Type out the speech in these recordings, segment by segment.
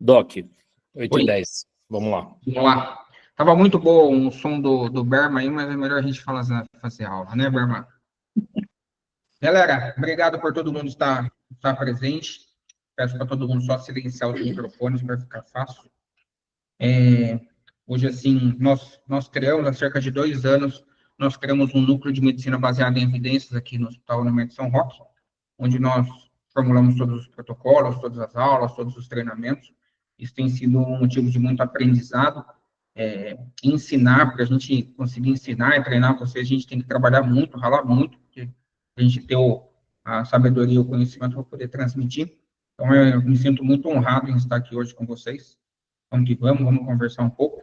Doc, 8 Oi. e 10. Vamos lá. Vamos lá. Tava muito bom o som do Berma aí, mas é melhor a gente fazer aula, né, Berma? Galera, obrigado por todo mundo estar presente. Peço para todo mundo só silenciar os microfones para ficar fácil. Hoje, assim, nós criamos, há cerca de 2 anos, nós criamos um núcleo de medicina baseada em evidências aqui no Hospital Unimed São Roque, onde nós formulamos todos os protocolos, todas as aulas, todos os treinamentos. Isso tem sido um motivo de muito aprendizado. Ensinar, para a gente conseguir ensinar e treinar vocês, a gente tem que trabalhar muito, ralar muito, porque a gente ter a sabedoria e o conhecimento para poder transmitir. Então, eu me sinto muito honrado em estar aqui hoje com vocês. Vamos que vamos conversar um pouco,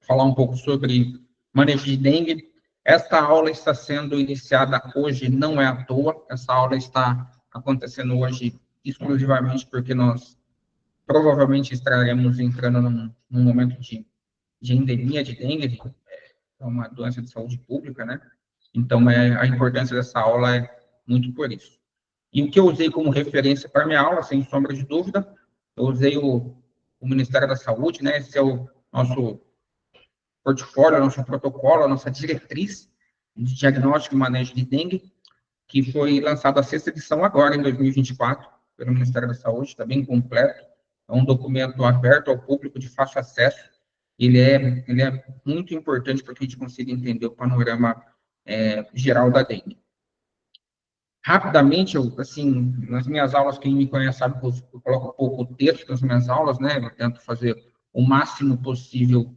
falar um pouco sobre manejo de dengue. Esta aula está sendo iniciada hoje, não é à toa, essa aula está acontecendo hoje exclusivamente porque nós provavelmente estaremos entrando num momento de endemia de dengue, é uma doença de saúde pública, né? Então, a importância dessa aula é muito por isso. E o que eu usei como referência para minha aula, sem sombra de dúvida, eu usei o Ministério da Saúde, né? Esse é o nosso portfólio, nosso protocolo, a nossa diretriz de diagnóstico e manejo de dengue, que foi lançada a 6ª edição agora, em 2024, pelo Ministério da Saúde, está bem completo. É um documento aberto ao público, de fácil acesso. Ele é muito importante para que a gente consiga entender o panorama geral da dengue. Rapidamente, assim, nas minhas aulas, quem me conhece sabe que eu coloco um pouco o texto nas minhas aulas, né? Eu tento fazer o máximo possível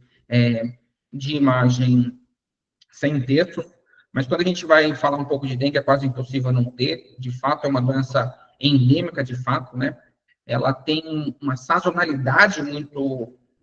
de imagem sem texto, mas quando a gente vai falar um pouco de dengue, é quase impossível não ter. De fato, é uma doença endêmica, de fato, né? Ela tem uma sazonalidade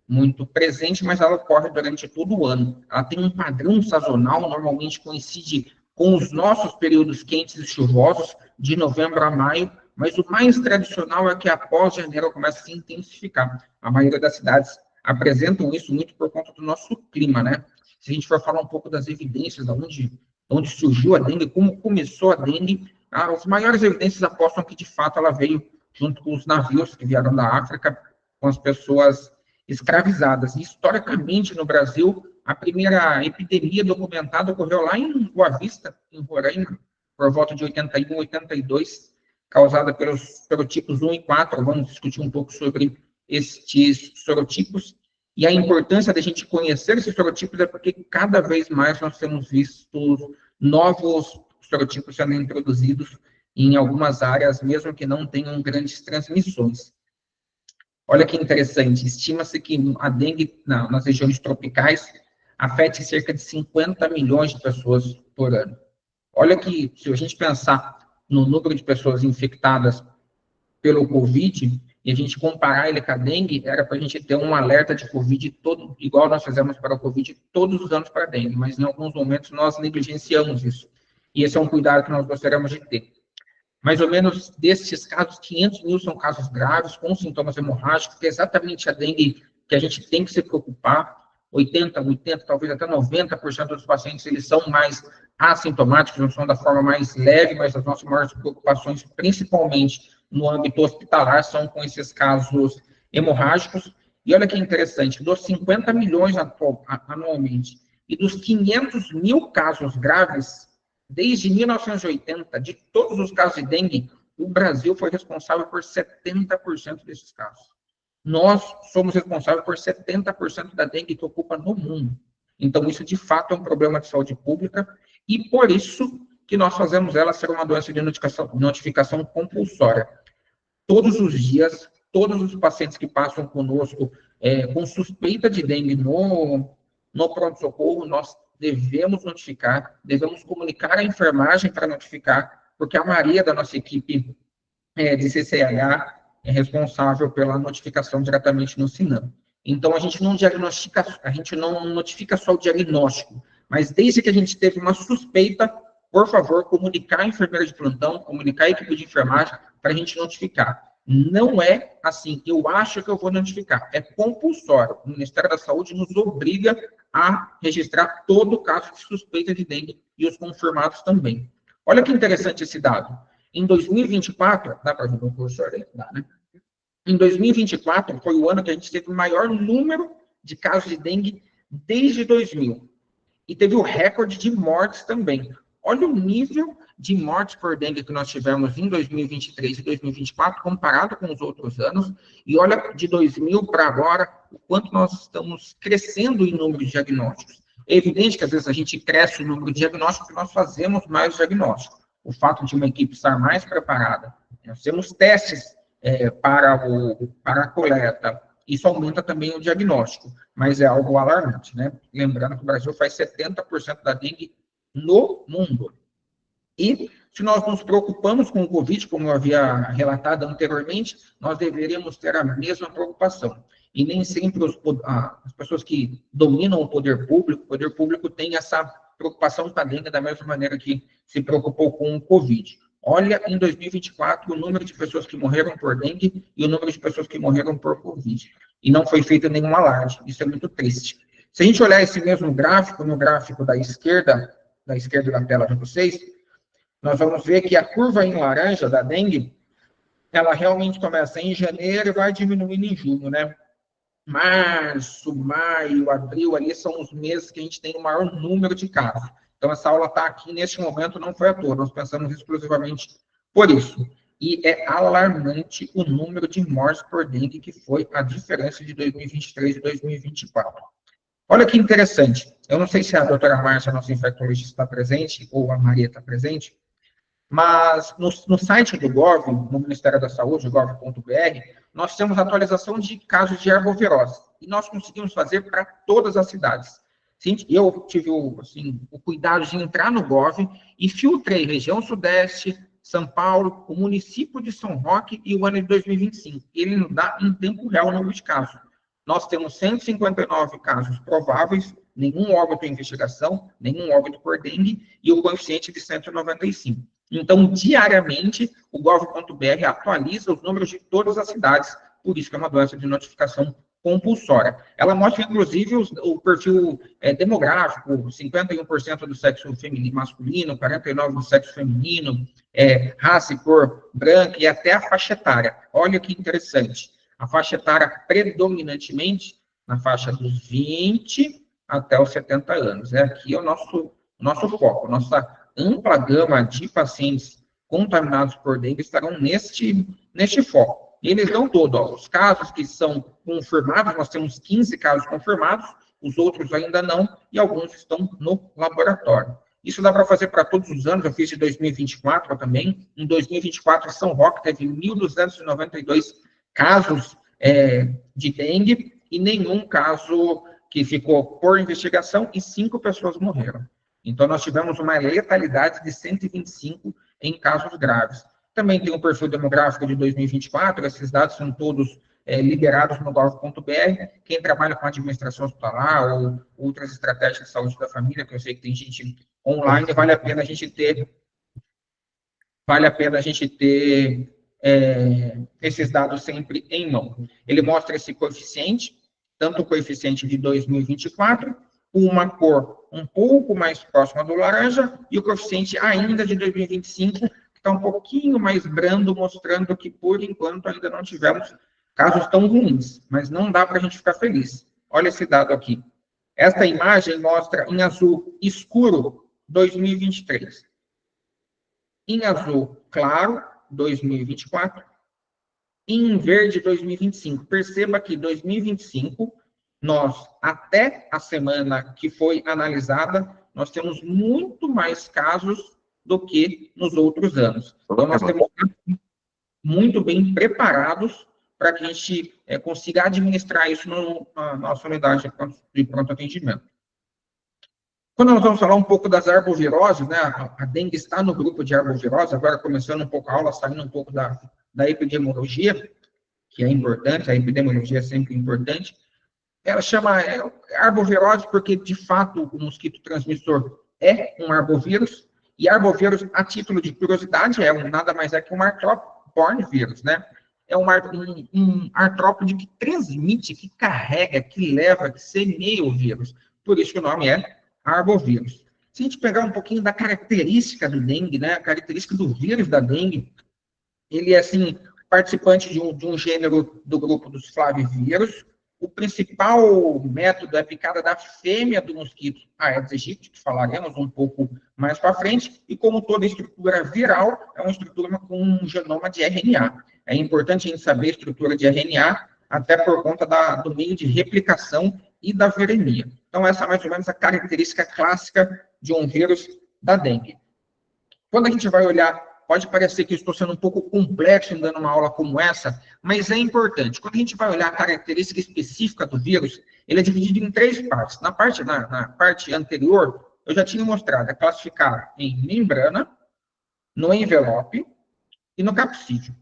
muito presente, mas ela ocorre durante todo o ano. Ela tem um padrão sazonal, normalmente coincide com os nossos períodos quentes e chuvosos, de novembro a maio, mas o mais tradicional é que após janeiro começa a se intensificar. A maioria das cidades apresentam isso muito por conta do nosso clima, né? Se a gente for falar um pouco das evidências, de onde surgiu a dengue, como começou a dengue, as maiores evidências apostam que, de fato, ela veio junto com os navios que vieram da África, com as pessoas escravizadas. E, historicamente, no Brasil, a primeira epidemia documentada ocorreu lá em Boa Vista, em Roraima, por volta de 81, 82, causada pelos sorotipos 1 e 4. Vamos discutir um pouco sobre estes sorotipos. E a importância da gente conhecer esses sorotipos é porque cada vez mais nós temos visto novos sorotipos sendo introduzidos em algumas áreas, mesmo que não tenham grandes transmissões. Olha que interessante, estima-se que a dengue nas regiões tropicais afete cerca de 50 milhões de pessoas por ano. Olha que, se a gente pensar no número de pessoas infectadas pelo Covid, e a gente comparar ele com a dengue, era para a gente ter um alerta de Covid todo, igual nós fizemos para o Covid todos os anos para a dengue, mas em alguns momentos nós negligenciamos isso. E esse é um cuidado que nós gostaríamos de ter. Mais ou menos destes casos, 500 mil são casos graves, com sintomas hemorrágicos, que é exatamente a dengue que a gente tem que se preocupar. 80, talvez até 90% dos pacientes, eles são mais assintomáticos, não são da forma mais leve, mas as nossas maiores preocupações, principalmente no âmbito hospitalar, são com esses casos hemorrágicos. E olha que interessante, dos 50 milhões anualmente e dos 500 mil casos graves, desde 1980, de todos os casos de dengue, o Brasil foi responsável por 70% desses casos. Nós somos responsáveis por 70% da dengue que ocupa no mundo. Então, isso, de fato, é um problema de saúde pública, e por isso que nós fazemos ela ser uma doença de notificação compulsória. Todos os dias, todos os pacientes que passam conosco com suspeita de dengue no pronto-socorro, nós devemos notificar, devemos comunicar à enfermagem para notificar, porque a Maria da nossa equipe de CCH é responsável pela notificação diretamente no SINAM. Então, a gente não notifica só o diagnóstico, mas desde que a gente teve uma suspeita, por favor, comunicar a enfermeira de plantão, comunicar a equipe de enfermagem para a gente notificar. Não é assim, eu acho que eu vou notificar, é compulsório. O Ministério da Saúde nos obriga a registrar todo caso de suspeita de dengue e os confirmados também. Olha que interessante esse dado. Em 2024, dá para ver o cursor aí? Dá, né? Em 2024, foi o ano que a gente teve o maior número de casos de dengue desde 2000. E teve o recorde de mortes também. Olha o nível de mortes por dengue que nós tivemos em 2023 e 2024, comparado com os outros anos, e olha de 2000 para agora, o quanto nós estamos crescendo em número de diagnósticos. É evidente que às vezes a gente cresce o número de diagnósticos e nós fazemos mais diagnósticos. O fato de uma equipe estar mais preparada, nós temos testes para a coleta, isso aumenta também o diagnóstico, mas é algo alarmante, né? Lembrando que o Brasil faz 70% da dengue no mundo. E se nós nos preocupamos com o Covid, como eu havia relatado anteriormente, nós deveríamos ter a mesma preocupação. E nem sempre as pessoas que dominam o poder público tem essa preocupação com a dengue da mesma maneira que se preocupou com o Covid. Olha, em 2024, o número de pessoas que morreram por dengue e o número de pessoas que morreram por Covid. E não foi feito nenhum alarde. Isso é muito triste. Se a gente olhar esse mesmo gráfico, no gráfico da esquerda da tela de vocês, nós vamos ver que a curva em laranja da dengue, ela realmente começa em janeiro e vai diminuindo em junho, né? Março, maio, abril, ali são os meses que a gente tem o maior número de casos. Então, essa aula está aqui neste momento, não foi à toa, nós pensamos exclusivamente por isso. E é alarmante o número de mortes por dengue, que foi a diferença de 2023 e 2024. Olha que interessante, eu não sei se a doutora Márcia, nossa infectologista, está presente, ou a Maria está presente, mas no site do Gov, no Ministério da Saúde, gov.br, nós temos atualização de casos de arbovirose. E nós conseguimos fazer para todas as cidades. Eu tive o cuidado de entrar no Gov e filtrei região Sudeste, São Paulo, o município de São Roque e o ano de 2025. Ele nos dá em tempo real o número de casos. Nós temos 159 casos prováveis, nenhum óbito em investigação, nenhum óbito por dengue e o coeficiente de 195. Então, diariamente, o gov.br atualiza os números de todas as cidades, por isso que é uma doença de notificação compulsória. Ela mostra, inclusive, o perfil demográfico, 51% do sexo feminino, masculino, 49% do sexo feminino, raça e cor branca e até a faixa etária. Olha que interessante. A faixa etária predominantemente na faixa dos 20 até os 70 anos. Aqui é o nosso foco, nossa ampla gama de pacientes contaminados por dengue estarão neste foco. E eles dão todo, os casos que são confirmados, nós temos 15 casos confirmados, os outros ainda não, e alguns estão no laboratório. Isso dá para fazer para todos os anos, eu fiz de 2024 também. Em 2024, São Roque teve 1.292 casos de dengue e nenhum caso que ficou por investigação e 5 pessoas morreram. Então, nós tivemos uma letalidade de 125 em casos graves. Também tem um perfil demográfico de 2024, esses dados são todos liberados no gov.br. Quem trabalha com administração hospitalar ou outras estratégias de saúde da família, que eu sei que tem gente online, vale a pena a gente ter esses dados sempre em mão. Ele mostra esse coeficiente, tanto o coeficiente de 2024, uma cor um pouco mais próxima do laranja, e o coeficiente ainda de 2025, que está um pouquinho mais brando, mostrando que, por enquanto, ainda não tivemos casos tão ruins, mas não dá para a gente ficar feliz. Olha esse dado aqui. Esta imagem mostra em azul escuro 2023. Em azul claro, 2024. Em verde, 2025. Perceba que 2025, nós, até a semana que foi analisada, nós temos muito mais casos do que nos outros anos. Então, nós temos muito bem preparados para que a gente consiga administrar isso na nossa unidade de pronto atendimento. Quando nós vamos falar um pouco das arboviroses, né, a dengue está no grupo de arbovirose, agora começando um pouco a aula, saindo um pouco da epidemiologia, que é importante, a epidemiologia é sempre importante. Ela chama arbovirose porque, de fato, o mosquito transmissor é um arbovírus, e arbovírus, a título de curiosidade, nada mais é que um artrópode vírus, né? É um artrópode que transmite, que carrega, que leva, que semeia o vírus. Por isso que o nome é arbovírus. Se a gente pegar um pouquinho da característica do dengue, né? A característica do vírus da dengue, ele é, assim, participante de um gênero do grupo dos flavivírus. O principal método é a picada da fêmea do mosquito Aedes aegypti, que falaremos um pouco mais para frente, e como toda estrutura viral, é uma estrutura com um genoma de RNA. É importante a gente saber a estrutura de RNA, até por conta do meio de replicação e da viremia. Então, essa é mais ou menos a característica clássica de um vírus da dengue. Quando a gente vai olhar, pode parecer que eu estou sendo um pouco complexo em dando uma aula como essa, mas é importante. Quando a gente vai olhar a característica específica do vírus, ele é dividido em 3 partes. Na parte anterior, eu já tinha mostrado, é classificado em membrana, no envelope e no capsídeo.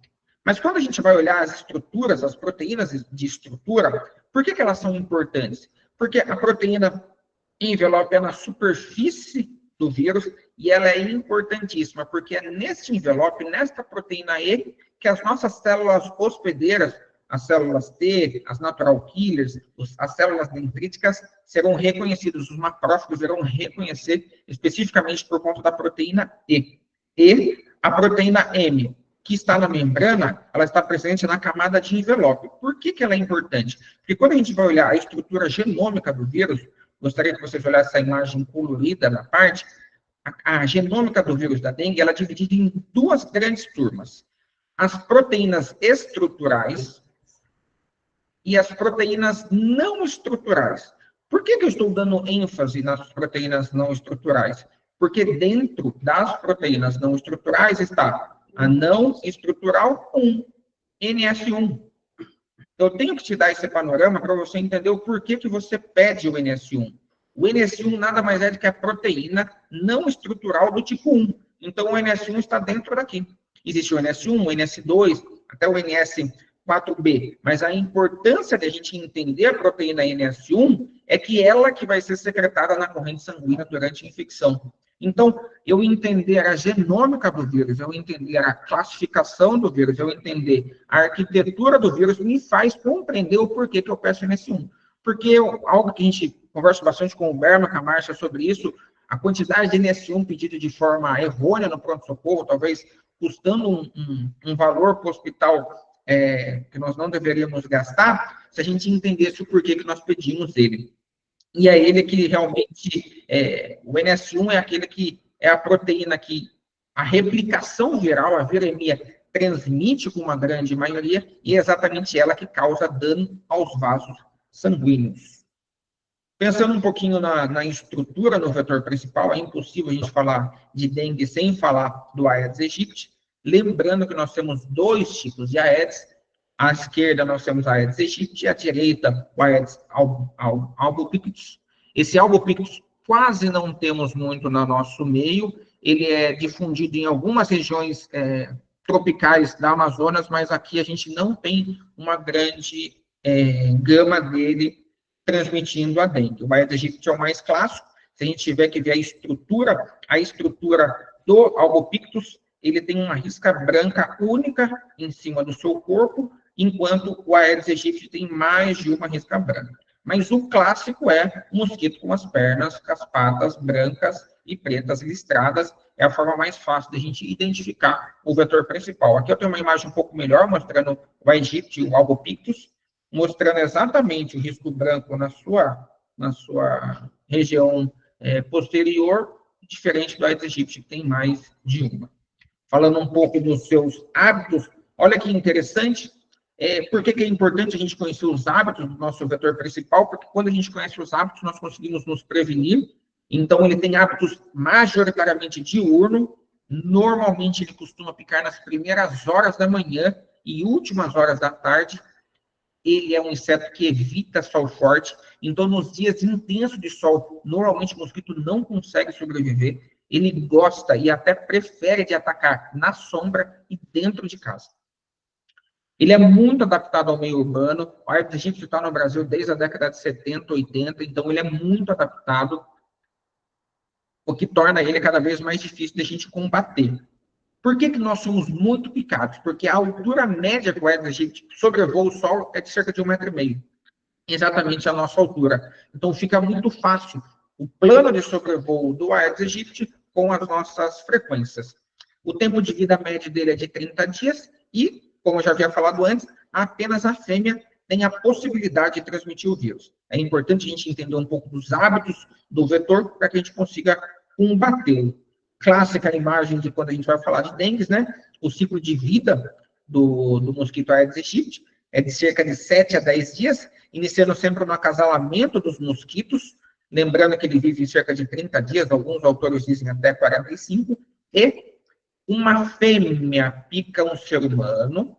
Mas quando a gente vai olhar as estruturas, as proteínas de estrutura, por que elas são importantes? Porque a proteína envelope é na superfície do vírus e ela é importantíssima, porque é nesse envelope, nesta proteína E, que as nossas células hospedeiras, as células T, as natural killers, as células dendríticas serão reconhecidas, os macrófagos irão reconhecer especificamente por conta da proteína E. E a proteína M, que está na membrana, ela está presente na camada de envelope. Por que ela é importante? Porque quando a gente vai olhar a estrutura genômica do vírus, gostaria que vocês olhassem essa imagem colorida na parte, a genômica do vírus da dengue, ela é dividida em 2 grandes turmas. As proteínas estruturais e as proteínas não estruturais. Por que eu estou dando ênfase nas proteínas não estruturais? Porque dentro das proteínas não estruturais está a não estrutural 1, NS1. Eu tenho que te dar esse panorama para você entender o porquê que você pede o NS1. O NS1 nada mais é do que a proteína não estrutural do tipo 1. Então, o NS1 está dentro daqui. Existe o NS1, o NS2, até o NS4B. Mas a importância de a gente entender a proteína NS1 é que ela que vai ser secretada na corrente sanguínea durante a infecção. Então, eu entender a genômica do vírus, eu entender a classificação do vírus, eu entender a arquitetura do vírus, me faz compreender o porquê que eu peço NS1. Porque algo que a gente conversa bastante com o Berma, com a Márcia sobre isso, a quantidade de NS1 pedido de forma errônea no pronto-socorro, talvez custando um valor para o hospital que nós não deveríamos gastar, se a gente entendesse o porquê que nós pedimos ele. E é ele que realmente, o NS1 é aquele que é a proteína que a replicação viral, a viremia, transmite com uma grande maioria, e é exatamente ela que causa dano aos vasos sanguíneos. Pensando um pouquinho na estrutura no vetor principal, é impossível a gente falar de dengue sem falar do Aedes aegypti, lembrando que nós temos 2 tipos de Aedes. À esquerda nós temos a Aedes aegypti, à direita o Aedes albopictus. Esse albopictus quase não temos muito no nosso meio, ele é difundido em algumas regiões tropicais da Amazonas, mas aqui a gente não tem uma grande gama dele transmitindo a dengue. O Aedes aegypti é o mais clássico. Se a gente tiver que ver a estrutura do albopictus, ele tem uma risca branca única em cima do seu corpo, enquanto o Aedes aegypti tem mais de uma risca branca. Mas o clássico é o mosquito com as pernas, com as patas brancas e pretas listradas. É a forma mais fácil de a gente identificar o vetor principal. Aqui eu tenho uma imagem um pouco melhor, mostrando o Aegypti, o albopictus, mostrando exatamente o risco branco na sua região posterior, diferente do Aedes aegypti, que tem mais de uma. Falando um pouco dos seus hábitos, olha que interessante. Por que é importante a gente conhecer os hábitos do nosso vetor principal? Porque quando a gente conhece os hábitos, nós conseguimos nos prevenir. Então, ele tem hábitos majoritariamente diurno. Normalmente, ele costuma picar nas primeiras horas da manhã e últimas horas da tarde. Ele é um inseto que evita sol forte. Então, nos dias intensos de sol, normalmente o mosquito não consegue sobreviver. Ele gosta e até prefere de atacar na sombra e dentro de casa. Ele é muito adaptado ao meio urbano. O Aedes aegypti está no Brasil desde a década de 70, 80, então ele é muito adaptado, o que torna ele cada vez mais difícil de a gente combater. Por que nós somos muito picados? Porque a altura média que o Aedes aegypti sobrevoa o solo é de cerca de 1,5 m. Exatamente a nossa altura. Então fica muito fácil o plano de sobrevoo do Aedes aegypti com as nossas frequências. O tempo de vida médio dele é de 30 dias e como eu já havia falado antes, apenas a fêmea tem a possibilidade de transmitir o vírus. É importante a gente entender um pouco dos hábitos do vetor para que a gente consiga combatê-lo. Clássica imagem de quando a gente vai falar de dengue, né? O ciclo de vida do mosquito Aedes aegypti é de cerca de 7 a 10 dias, iniciando sempre no acasalamento dos mosquitos, lembrando que ele vive cerca de 30 dias, alguns autores dizem até 45, e uma fêmea pica um ser humano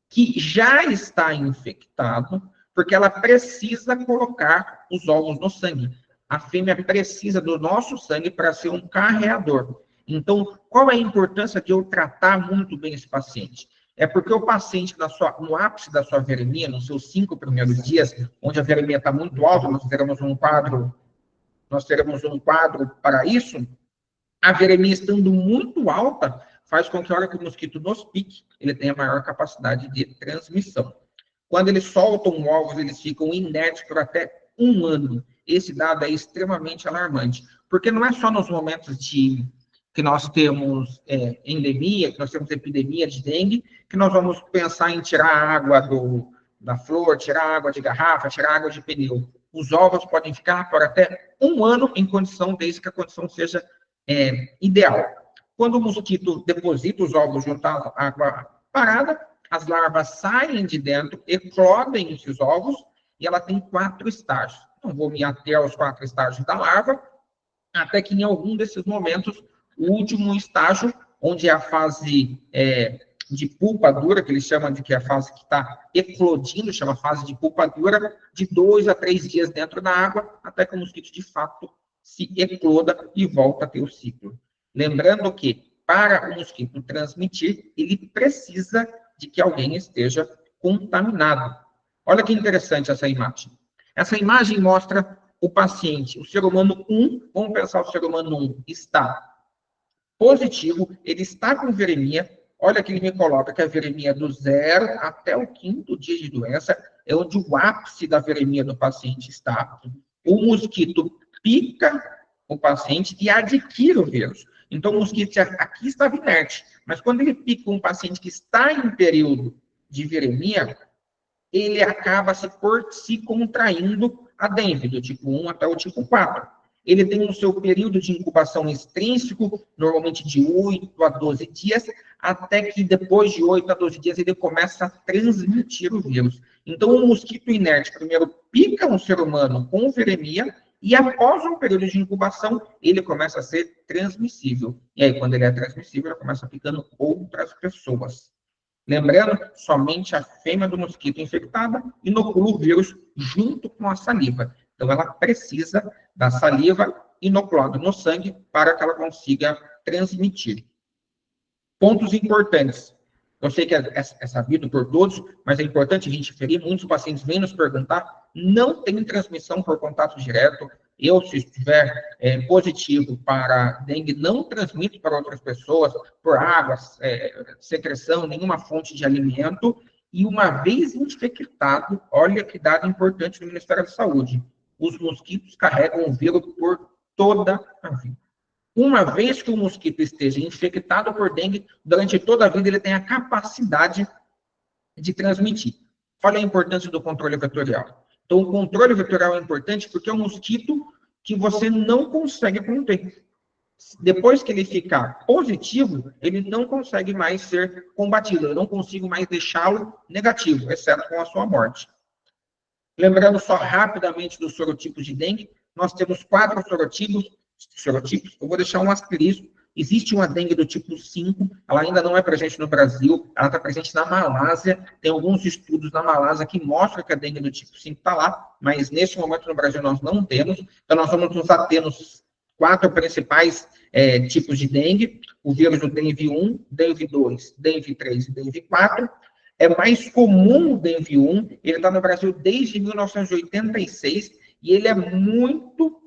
que já está infectado, porque ela precisa colocar os ovos no sangue. A fêmea precisa do nosso sangue para ser um carreador. Então, qual é a importância de eu tratar muito bem esse paciente? É porque o paciente, no ápice da sua viremia, nos seus 5 primeiros dias, onde a viremia está muito alta, nós teremos um quadro para isso, a viremia estando muito alta, faz com que a hora que o mosquito nos pique, ele tenha maior capacidade de transmissão. Quando eles soltam ovos, eles ficam inertes por até 1 ano. Esse dado é extremamente alarmante, porque não é só nos momentos que nós temos endemia, que nós temos epidemia de dengue, que nós vamos pensar em tirar a água da flor, tirar a água de garrafa, tirar a água de pneu. Os ovos podem ficar por até 1 ano em condição, desde que a condição seja ideal. Quando o mosquito deposita os ovos junto à água parada, as larvas saem de dentro, eclodem esses ovos, e ela tem 4 estágios. Não vou me ater aos 4 estágios da larva, até que em algum desses momentos, o último estágio, onde é a fase de pulpa dura, que eles chamam de que é a fase que está eclodindo, chama fase de pulpa dura, de 2 a 3 dias dentro da água, até que o mosquito, de fato, se ecloda e volta a ter o ciclo. Lembrando que, para o mosquito transmitir, ele precisa de que alguém esteja contaminado. Olha que interessante essa imagem. Essa imagem mostra o paciente, o ser humano 1, vamos pensar o ser humano 1 está positivo, ele está com viremia, olha que ele me coloca que a viremia é do 0 até o 5º dia de doença, é onde o ápice da viremia do paciente está. O mosquito pica o paciente e adquire o vírus. Então, o mosquito aqui estava inerte, mas quando ele pica um paciente que está em período de viremia, ele acaba se contraindo a dengue, do tipo 1 até o tipo 4. Ele tem o seu período de incubação extrínseco, normalmente de 8 a 12 dias, até que depois de 8 a 12 dias ele começa a transmitir o vírus. Então, o mosquito inerte primeiro pica um ser humano com viremia, e após um período de incubação, ele começa a ser transmissível. E aí, quando ele é transmissível, ele começa picando outras pessoas. Lembrando, somente a fêmea do mosquito infectada inocula o vírus junto com a saliva. Então, ela precisa da saliva inoculada no sangue para que ela consiga transmitir. Pontos importantes. Eu sei que é sabido por todos, mas é importante a gente referir, muitos pacientes vêm nos perguntar, não tem transmissão por contato direto. Eu, se estiver positivo para dengue, não transmito para outras pessoas por água, secreção, nenhuma fonte de alimento. E uma vez infectado, olha que dado importante do Ministério da Saúde, os mosquitos carregam o vírus por toda a vida. Uma vez que o mosquito esteja infectado por dengue, durante toda a vida ele tem a capacidade de transmitir. Olha a importância do controle vetorial. Então, o controle vetorial é importante porque é um mosquito que você não consegue conter. Depois que ele ficar positivo, ele não consegue mais ser combatido. Eu não consigo mais deixá-lo negativo, exceto com a sua morte. Lembrando só rapidamente dos sorotipos de dengue, nós temos 4 sorotipos. Eu vou deixar um asterisco. Existe uma dengue do tipo 5, ela ainda não é presente no Brasil, ela está presente na Malásia. Tem alguns estudos na Malásia que mostram que a dengue do tipo 5 está lá, mas nesse momento no Brasil nós não temos. Então nós vamos nos ater nos 4 principais tipos de dengue: o vírus do dengue 1, dengue 2, dengue 3 e dengue 4. É mais comum o dengue 1, ele está no Brasil desde 1986 e ele é muito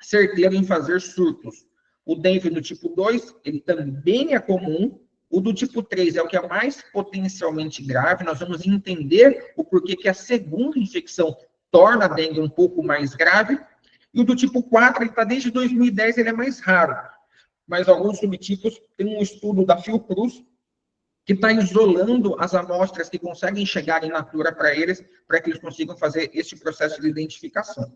certeiro em fazer surtos. O dengue do tipo 2, ele também é comum. O do tipo 3 é o que é mais potencialmente grave. Nós vamos entender o porquê que a segunda infecção torna a dengue um pouco mais grave. E o do tipo 4, ele está desde 2010, ele é mais raro. Mas alguns subtipos, tem um estudo da Fiocruz, que está isolando as amostras que conseguem chegar in natura para eles, para que eles consigam fazer esse processo de identificação.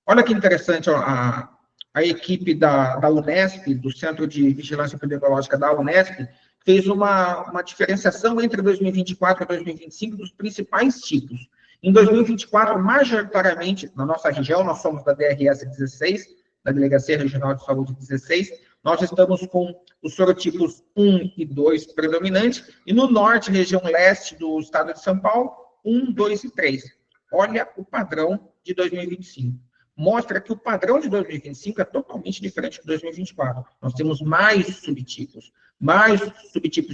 Olha que interessante, ó, a equipe da Unesp, do Centro de Vigilância Epidemiológica da Unesp, fez uma diferenciação entre 2024 e 2025 dos principais tipos. Em 2024, majoritariamente, na nossa região, nós somos da DRS 16, da Delegacia Regional de Saúde 16, nós estamos com os sorotipos 1 e 2 predominantes, e no norte, região leste do estado de São Paulo, 1, 2 e 3. Olha o padrão de 2025. Mostra que o padrão de 2025 é totalmente diferente de 2024. Nós temos mais subtipos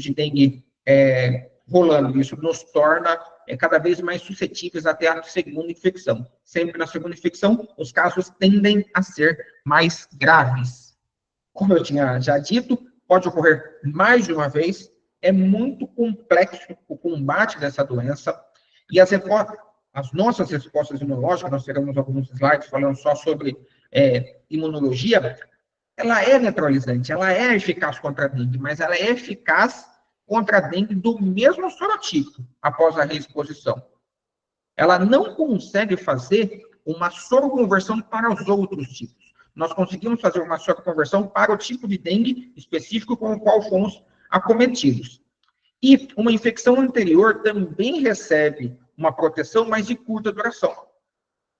de dengue rolando. Isso nos torna cada vez mais suscetíveis até a segunda infecção. Sempre na segunda infecção, os casos tendem a ser mais graves. Como eu tinha já dito, pode ocorrer mais de uma vez. É muito complexo o combate dessa doença. E as nossas respostas imunológicas, nós teremos alguns slides falando só sobre imunologia, ela é neutralizante, ela é eficaz contra a dengue, mas ela é eficaz contra a dengue do mesmo sorotipo após a reexposição. Ela não consegue fazer uma soroconversão para os outros tipos. Nós conseguimos fazer uma soroconversão para o tipo de dengue específico com o qual fomos acometidos. E uma infecção anterior também recebe uma proteção, mas de curta duração.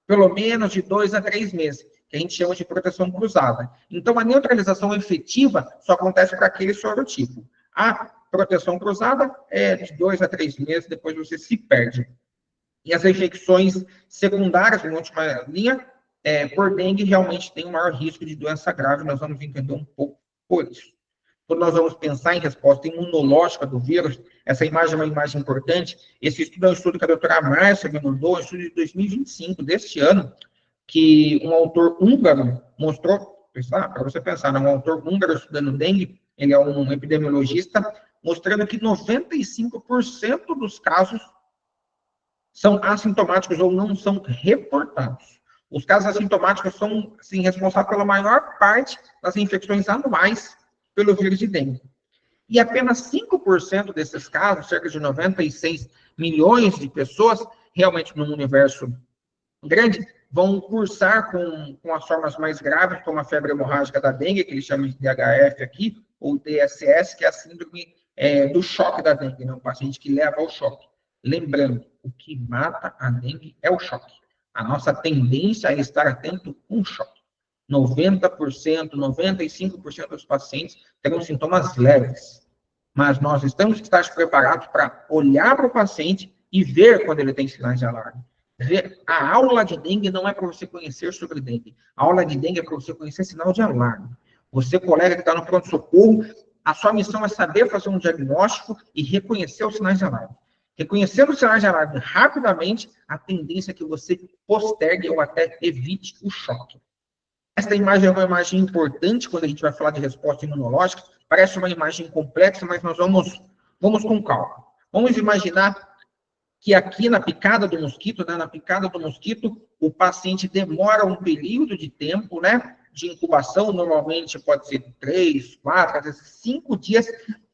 Pelo menos de 2 a 3 meses, que a gente chama de proteção cruzada. Então, a neutralização efetiva só acontece para aquele sorotipo. A proteção cruzada é de 2 a 3 meses, depois você se perde. E as infecções secundárias, em última linha, por dengue, realmente tem um maior risco de doença grave. Nós vamos entender um pouco por isso. Quando nós vamos pensar em resposta imunológica do vírus, essa imagem é uma imagem importante. Esse estudo é um estudo que a doutora Márcia me mandou, um estudo de 2025, deste ano, que um autor húngaro mostrou, para você pensar, um autor húngaro estudando dengue, ele é um epidemiologista, mostrando que 95% dos casos são assintomáticos ou não são reportados. Os casos assintomáticos são, assim, responsáveis pela maior parte das infecções anuais pelo vírus de dengue. E apenas 5% desses casos, cerca de 96 milhões de pessoas, realmente num universo grande, vão cursar com as formas mais graves, como a febre hemorrágica da dengue, que eles chamam de DHF aqui, ou DSS, que é a síndrome do choque da dengue, né? Um paciente que leva ao choque. Lembrando, o que mata a dengue é o choque. A nossa tendência é estar atento com o choque. 90%, 95% dos pacientes terão sintomas leves. Mas nós temos que estar preparados para olhar para o paciente e ver quando ele tem sinais de alarme. A aula de dengue não é para você conhecer sobre dengue. A aula de dengue é para você conhecer sinal de alarme. Você, colega que está no pronto-socorro, a sua missão é saber fazer um diagnóstico e reconhecer os sinais de alarme. Reconhecendo os sinais de alarme rapidamente, a tendência é que você postergue ou até evite o choque. Esta imagem é uma imagem importante quando a gente vai falar de resposta imunológica. Parece uma imagem complexa, mas nós vamos com calma. Vamos imaginar que aqui na picada do mosquito, né, o paciente demora um período de tempo, né, de incubação, normalmente pode ser 3, 4, às vezes 5 dias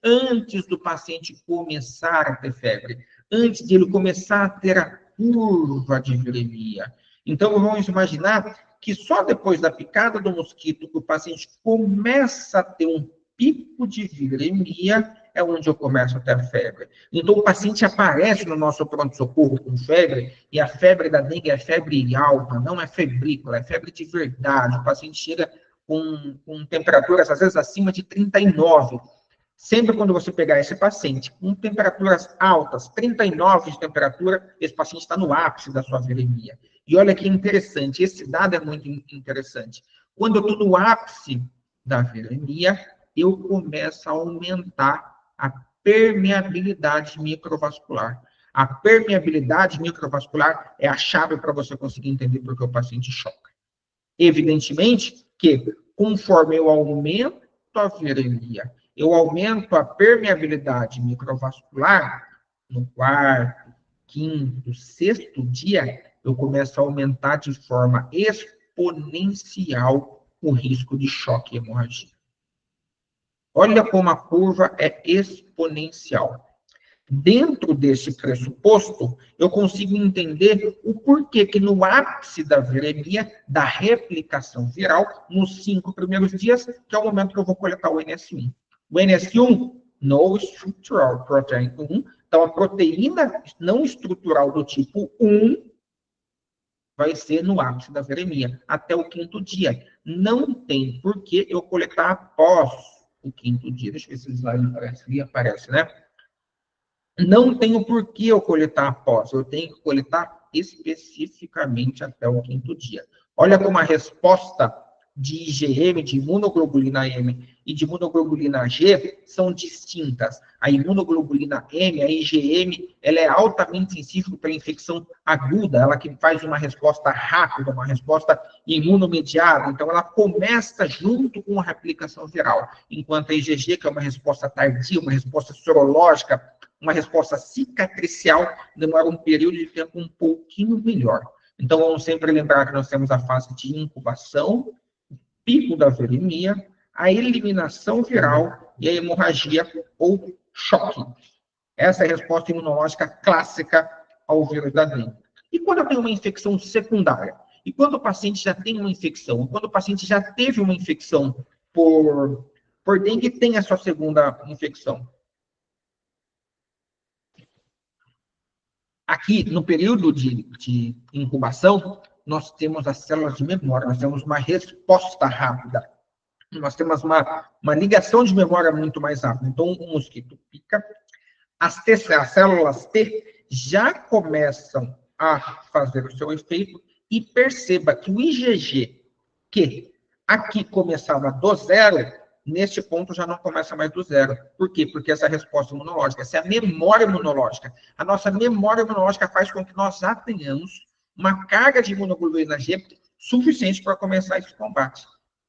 antes do paciente começar a ter febre, antes de ele começar a ter a curva de viremia. Então, vamos imaginar que só depois da picada do mosquito que o paciente começa a ter um pico de viremia, é onde eu começo a ter febre. Então, o paciente aparece no nosso pronto-socorro com febre, e a febre da dengue é febre alta, não é febrícula, é febre de verdade. O paciente chega com temperaturas, às vezes, acima de 39. Sempre quando você pegar esse paciente com temperaturas altas, 39 de temperatura, esse paciente está no ápice da sua viremia. E olha que interessante, esse dado é muito interessante. Quando eu estou no ápice da viremia, eu começo a aumentar a permeabilidade microvascular. A permeabilidade microvascular é a chave para você conseguir entender por que o paciente choca. Evidentemente que, conforme eu aumento a viremia, eu aumento a permeabilidade microvascular, no 4º, 5º, 6º dia, eu começo a aumentar de forma exponencial o risco de choque e hemorragia. Olha como a curva é exponencial. Dentro desse pressuposto, eu consigo entender o porquê que no ápice da viremia, da replicação viral, nos 5 primeiros dias, que é o momento que eu vou coletar o NS1. O NS1, no structural protein 1, então a proteína não estrutural do tipo 1 vai ser no ápice da viremia, até o 5º dia. Não tem por que eu coletar após o 5º dia. Deixa eu ver se o slide aparece ali, aparece, né? Não tenho por que eu coletar após, eu tenho que coletar especificamente até o 5º dia. Olha como a resposta de IgM, de imunoglobulina M e de imunoglobulina G são distintas. A imunoglobulina M, a IgM, ela é altamente sensível para infecção aguda, ela que faz uma resposta rápida, uma resposta imunomediada, então ela começa junto com a replicação viral, enquanto a IgG, que é uma resposta tardia, uma resposta sorológica, uma resposta cicatricial, demora um período de tempo um pouquinho melhor. Então, vamos sempre lembrar que nós temos a fase de incubação, pico da viremia, a eliminação viral e a hemorragia ou choque. Essa é a resposta imunológica clássica ao vírus da dengue. E quando eu tenho uma infecção secundária? E quando o paciente já tem uma infecção? Quando o paciente já teve uma infecção por dengue e tem a sua segunda infecção? Aqui, no período de incubação, nós temos as células de memória, nós temos uma resposta rápida. Nós temos uma ligação de memória muito mais rápida. Então, o mosquito pica, as células T já começam a fazer o seu efeito e perceba que o IgG, que aqui começava do zero, neste ponto já não começa mais do zero. Por quê? Porque essa resposta imunológica, essa é a memória imunológica. A nossa memória imunológica faz com que nós já tenhamos uma carga de imunoglobulina G suficiente para começar esse combate.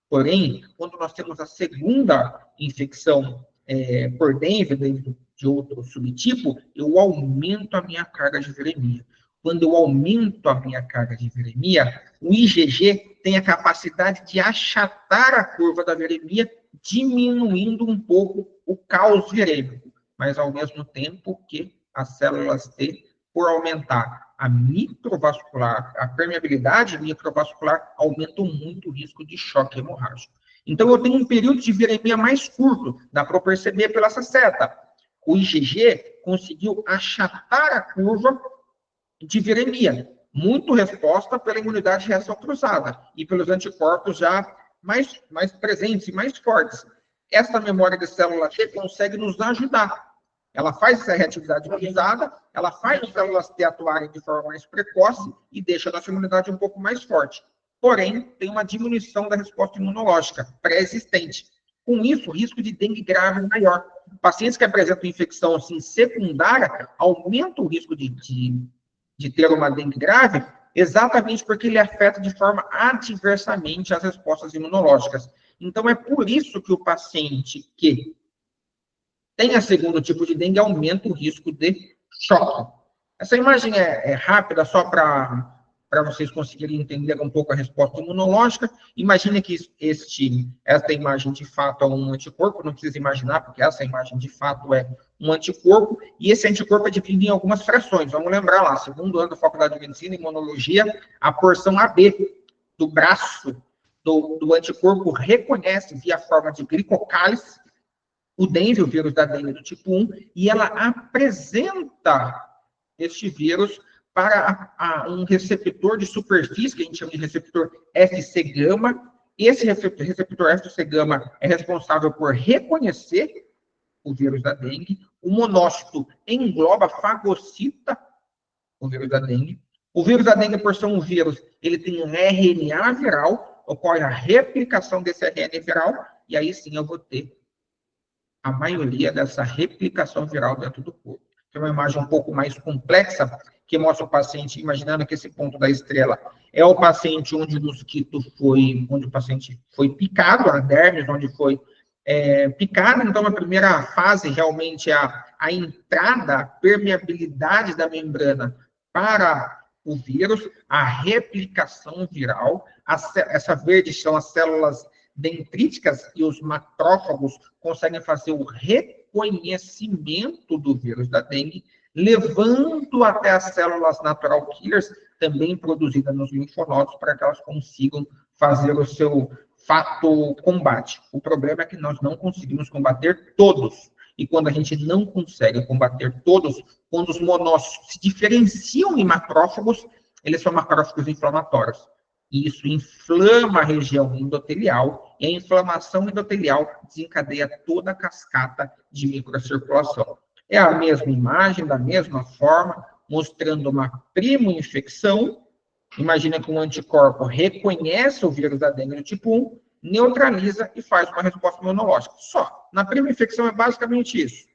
Porém, quando nós temos a segunda infecção por dengue, de outro subtipo, eu aumento a minha carga de viremia. Quando eu aumento a minha carga de viremia, o IgG tem a capacidade de achatar a curva da viremia, diminuindo um pouco o caos virêmico, mas ao mesmo tempo que as células T, por aumentar a microvascular, a permeabilidade microvascular, aumentam muito o risco de choque hemorrágico. Então, eu tenho um período de viremia mais curto, dá para perceber pela essa seta. O IgG conseguiu achatar a curva de viremia, muito resposta pela imunidade de reação cruzada e pelos anticorpos já mais presentes e mais fortes. Essa memória de célula T consegue nos ajudar. Ela faz essa reatividade cruzada, ela faz as células T atuarem de forma mais precoce e deixa a nossa imunidade um pouco mais forte. Porém, tem uma diminuição da resposta imunológica pré-existente. Com isso, o risco de dengue grave é maior. Pacientes que apresentam infecção assim, secundária aumentam o risco de ter uma dengue grave, exatamente porque ele afeta de forma adversamente as respostas imunológicas. Então, é por isso que o paciente que tem a segundo tipo de dengue aumenta o risco de choque. Essa imagem é rápida, só para vocês conseguirem entender um pouco a resposta imunológica. Imagine que esta imagem de fato é um anticorpo, não precisa imaginar, porque essa imagem de fato é um anticorpo, e esse anticorpo é dividido em algumas frações. Vamos lembrar lá, segundo ano da Faculdade de Medicina e Imunologia, a porção AB do braço do anticorpo reconhece via forma de glicocálise o dengue, o vírus da dengue do tipo 1, e ela apresenta este vírus para um receptor de superfície, que a gente chama de receptor Fc-gama. Esse receptor Fc-gama é responsável por reconhecer o vírus da dengue. O monócito engloba, fagocita o vírus da dengue. O vírus da dengue, por ser um vírus, ele tem um RNA viral, ocorre a replicação desse RNA viral, e aí sim eu vou ter a maioria dessa replicação viral dentro do corpo. Tem uma imagem um pouco mais complexa, que mostra o paciente, imaginando que esse ponto da estrela é o paciente onde o mosquito onde o paciente foi picado, a dermis, onde foi picado. Então, a primeira fase realmente é a entrada, a permeabilidade da membrana para o vírus, a replicação viral. Essa verde são as células dendríticas e os macrófagos conseguem fazer o reconhecimento do vírus da dengue, levando até as células natural killers, também produzidas nos linfonodos, para que elas consigam fazer o seu fato combate. O problema é que nós não conseguimos combater todos. E quando a gente não consegue combater todos, quando os monócitos se diferenciam em macrófagos, eles são macrófagos inflamatórios. E isso inflama a região endotelial, e a inflamação endotelial desencadeia toda a cascata de microcirculação. É a mesma imagem, da mesma forma, mostrando uma primo-infecção. Imagina que um anticorpo reconhece o vírus da dengue do tipo 1, neutraliza e faz uma resposta imunológica. Só. Na prima-infecção é basicamente isso.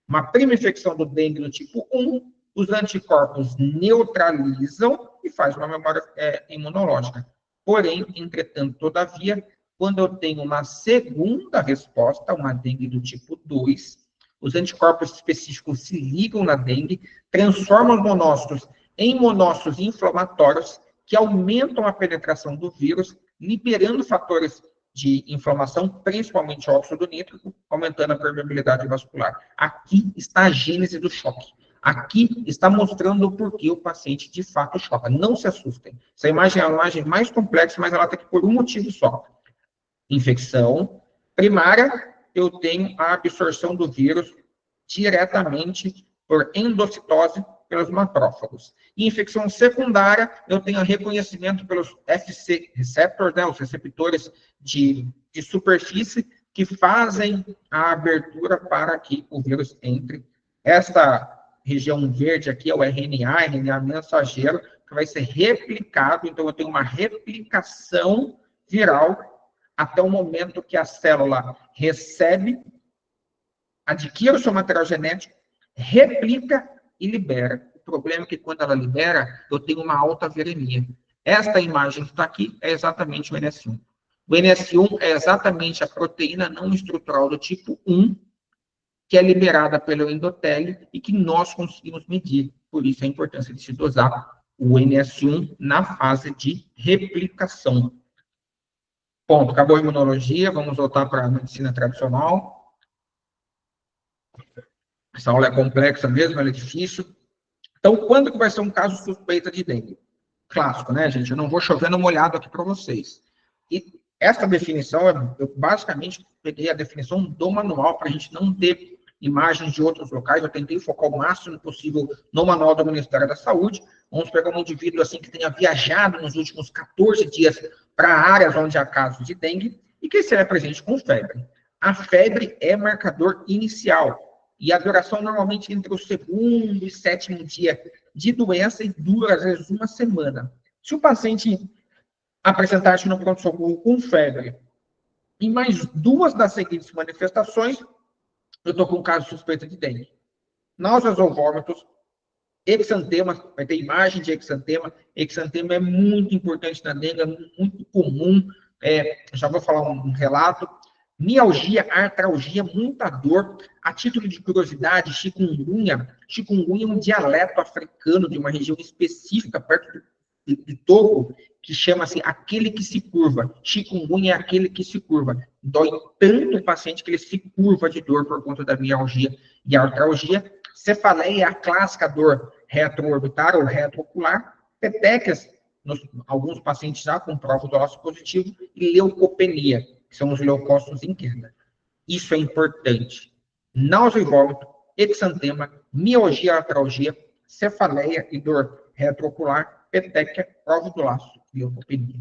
Uma prima-infecção do dengue do tipo 1, os anticorpos neutralizam e faz uma memória imunológica. Porém, entretanto, todavia, quando eu tenho uma segunda resposta, uma dengue do tipo 2, os anticorpos específicos se ligam na dengue, transformam os monócitos em monócitos inflamatórios que aumentam a penetração do vírus, liberando fatores de inflamação, principalmente óxido nítrico, aumentando a permeabilidade vascular. Aqui está a gênese do choque. Aqui está mostrando o porquê o paciente de fato choca. Não se assustem. Essa imagem é a imagem mais complexa, mas ela está aqui por um motivo só. Infecção primária, eu tenho a absorção do vírus diretamente por endocitose pelos macrófagos. E infecção secundária, eu tenho reconhecimento pelos FC receptors, né, os receptores de superfície, que fazem a abertura para que o vírus entre. Esta região verde aqui é o RNA mensageiro, que vai ser replicado, então eu tenho uma replicação viral até o momento que a célula recebe, adquire o seu material genético, replica e libera. O problema é que quando ela libera, eu tenho uma alta viremia. Esta imagem que está aqui é exatamente o NS1. O NS1 é exatamente a proteína não estrutural do tipo 1, que é liberada pelo endotélio e que nós conseguimos medir. Por isso a importância de se dosar o NS1 na fase de replicação. Ponto, acabou a imunologia, vamos voltar para a medicina tradicional. Essa aula é complexa mesmo, ela é difícil. Então, quando que vai ser um caso suspeito de dengue? Clássico, né, gente? Eu não vou chovendo molhado aqui para vocês. E essa definição, eu basicamente peguei a definição do manual para a gente não ter imagens de outros locais. Eu tentei focar o máximo possível no manual do Ministério da Saúde. Vamos pegar um indivíduo assim que tenha viajado nos últimos 14 dias para áreas onde há casos de dengue e que se apresente com febre. A febre é marcador inicial. E a duração normalmente entre o segundo e sétimo dia de doença e dura, às vezes, uma semana. Se o paciente apresentar-se no pronto-socorro com febre e mais duas das seguintes manifestações, eu estou com um caso suspeito de dengue. Náuseas ou vômitos, exantema, vai ter imagem de exantema. Exantema é muito importante na dengue, é muito comum. Já vou falar um relato. Mialgia, artralgia, muita dor. A título de curiosidade, chikungunya. Chikungunya é um dialeto africano de uma região específica, perto de Togo, que chama-se aquele que se curva. Chikungunya é aquele que se curva. Dói tanto o paciente que ele se curva de dor por conta da mialgia e artralgia. Cefaleia é a clássica dor retroorbitar ou retroocular. Petequias, alguns pacientes já comprovam o dose positivo. E leucopenia, que são os leucócitos em queda. Isso é importante. Náusea e vômito, exantema, mialgia, artralgia, cefaleia e dor retroocular, petequia, prova do laço e leucopenia.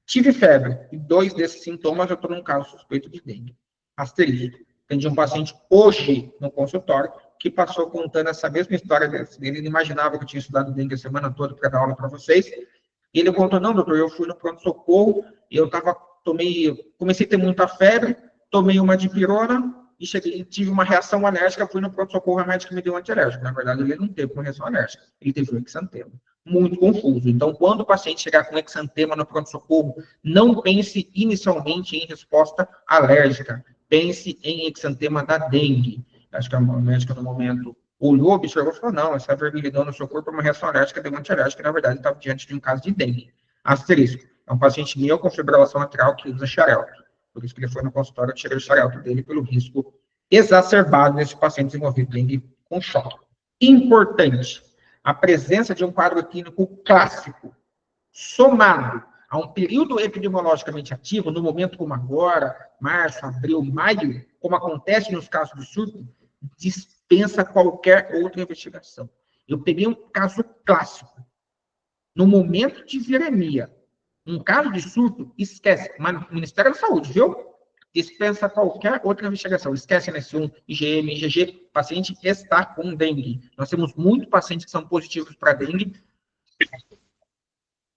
Tive febre e 2 desses sintomas eu estou num caso suspeito de dengue. Asterisco. Atendi um paciente hoje no consultório que passou contando essa mesma história dele. Ele imaginava que eu tinha estudado dengue a semana toda para dar aula para vocês. E ele contou, não, doutor, eu fui no pronto-socorro e eu comecei a ter muita febre, tomei uma dipirona e tive uma reação alérgica, fui no pronto-socorro, a médica me deu um antialérgico. Na verdade, ele não teve uma reação alérgica, ele teve um exantema. Muito confuso. Então, quando o paciente chegar com exantema no pronto-socorro, não pense inicialmente em resposta alérgica. Pense em exantema da dengue. Acho que a médica, no momento, olhou, observou e falou, não, essa vermelhidão no seu corpo é uma reação alérgica, deu um antialérgico, e, na verdade, estava diante de um caso de dengue. Asterisco. É um paciente meu com fibrilação atrial que usa xarelto. Por isso que ele foi no consultório, eu tirei o xarope dele pelo risco exacerbado nesse paciente desenvolvido dengue com choque. Importante, a presença de um quadro clínico clássico, somado a um período epidemiologicamente ativo, no momento como agora, março, abril, maio, como acontece nos casos de surto, dispensa qualquer outra investigação. Eu peguei um caso clássico. No momento de viremia, um caso de surto, esquece. Mas o Ministério da Saúde, viu? Dispensa qualquer outra investigação. Esquece NS1, IgM, IgG. O paciente está com dengue. Nós temos muitos pacientes que são positivos para dengue,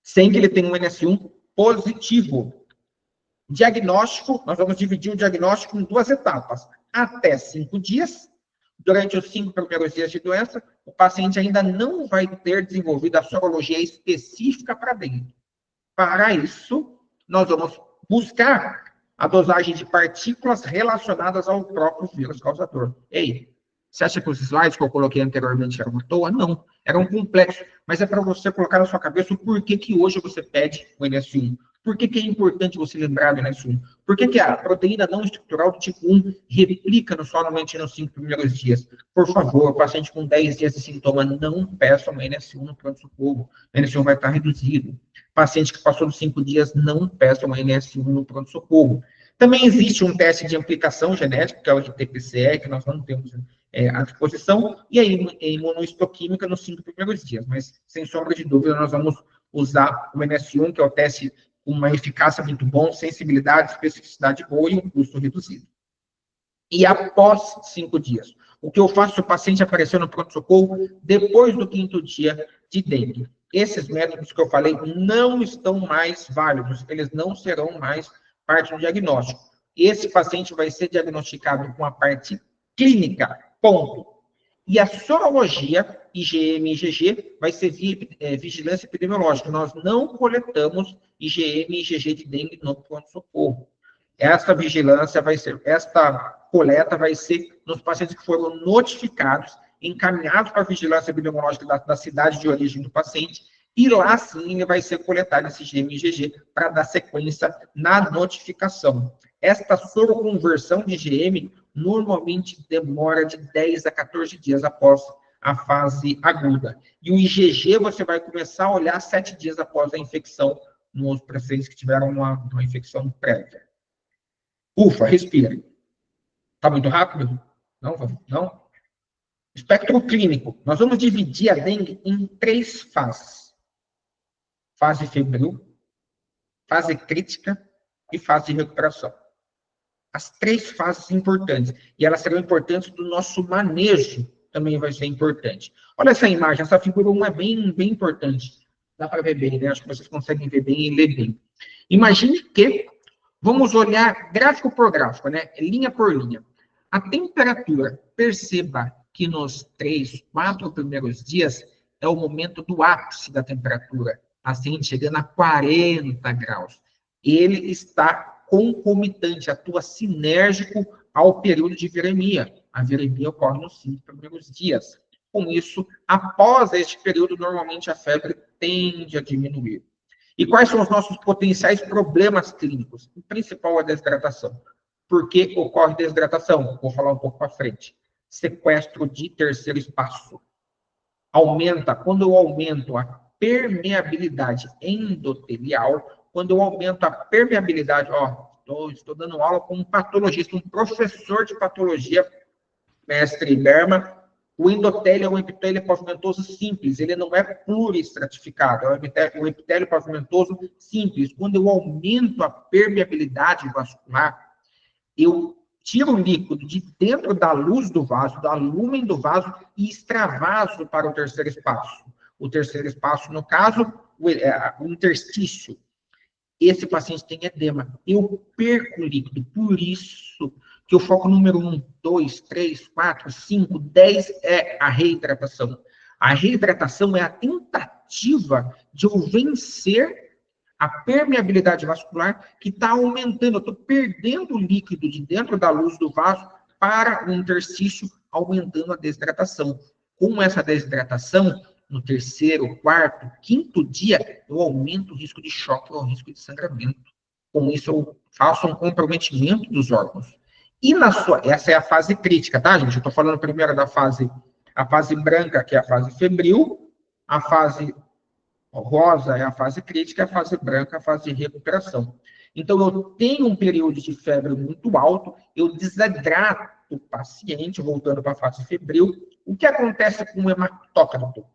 sem que ele tenha um NS1 positivo. Diagnóstico, nós vamos dividir o diagnóstico em 2 etapas. Até 5 dias. Durante os 5 primeiros dias de doença, o paciente ainda não vai ter desenvolvido a sorologia específica para dengue. Para isso, nós vamos buscar a dosagem de partículas relacionadas ao próprio vírus causador. Ei, você acha que os slides que eu coloquei anteriormente eram à toa? Não, eram complexos, mas é para você colocar na sua cabeça o porquê que hoje você pede o NS1. Por que é importante você lembrar do NS1? Por que a proteína não estrutural do tipo 1 replica somente nos 5 primeiros dias? Por favor, paciente com 10 dias de sintoma, não peça uma NS1 no pronto-socorro. O NS1 vai estar reduzido. Paciente que passou dos 5 dias, não peça uma NS1 no pronto-socorro. Também existe um teste de amplificação genética, que é o RT-PCR, que nós não temos à disposição, e a imunohistoquímica nos 5 primeiros dias. Mas, sem sombra de dúvida, nós vamos usar o NS1, que é o teste com uma eficácia muito bom, sensibilidade, especificidade boa e um custo reduzido. E após 5 dias, o que eu faço se o paciente aparecer no pronto-socorro depois do 5º dia de dengue? Esses métodos que eu falei não estão mais válidos, eles não serão mais parte do diagnóstico. Esse paciente vai ser diagnosticado com a parte clínica, ponto. E a sorologia, IgM e IgG, vai ser via vigilância epidemiológica. Nós não coletamos IgM e IgG de dengue no pronto-socorro. Esta vigilância vai ser, esta coleta vai ser nos pacientes que foram notificados, encaminhados para a vigilância epidemiológica da cidade de origem do paciente, e lá sim ele vai ser coletado esse IgM e IgG para dar sequência na notificação. Esta soroconversão de IgM normalmente demora de 10 a 14 dias após a fase aguda. E o IgG você vai começar a olhar 7 dias após a infecção nos pacientes que tiveram uma infecção prévia. Ufa, respira. Está muito rápido? Não? Não? Espectro clínico. Nós vamos dividir a dengue em 3 fases. Fase febril, fase crítica e fase de recuperação. As 3 fases importantes. E elas serão importantes do nosso manejo, também vai ser importante. Olha essa imagem, essa figura 1 é bem importante. Dá para ver bem, né? Acho que vocês conseguem ver bem e ler bem. Imagine que, vamos olhar gráfico por gráfico, né? Linha por linha. A temperatura, perceba que nos 3, 4 primeiros dias é o momento do ápice da temperatura. Paciente chegando a 40 graus. Ele está concomitante, atua sinérgico ao período de viremia. A viremia ocorre nos 5 primeiros dias. Com isso, após este período, normalmente a febre tende a diminuir. E quais são os nossos potenciais problemas clínicos? O principal é a desidratação. Por que ocorre desidratação? Vou falar um pouco para frente. Sequestro de terceiro espaço. Aumenta, quando eu aumento a permeabilidade endotelial, quando eu aumento a permeabilidade, estou dando aula com um patologista, um professor de patologia, mestre Berma. O endotélio é um epitélio pavimentoso simples, ele não é pluriestratificado, é um epitélio pavimentoso simples. Quando eu aumento a permeabilidade vascular, eu tiro o líquido de dentro da luz do vaso, da lúmen do vaso, e extravaso para o terceiro espaço. O terceiro espaço, no caso, o interstício. Esse paciente tem edema. Eu perco o líquido. Por isso que o foco número 1, 2, 3, 4, 5, 10 é a reidratação. A reidratação é a tentativa de eu vencer a permeabilidade vascular que está aumentando. Eu estou perdendo o líquido de dentro da luz do vaso para o interstício, aumentando a desidratação. Com essa desidratação, no 3º, 4º, 5º dia, eu aumento o risco de choque ou o risco de sangramento. Com isso, eu faço um comprometimento dos órgãos. E essa é a fase crítica, tá, gente? Eu estou falando primeiro a fase branca, que é a fase febril, a fase rosa é a fase crítica, a fase branca é a fase de recuperação. Então, eu tenho um período de febre muito alto, eu desidrato o paciente, voltando para a fase febril. O que acontece com o hematócrito?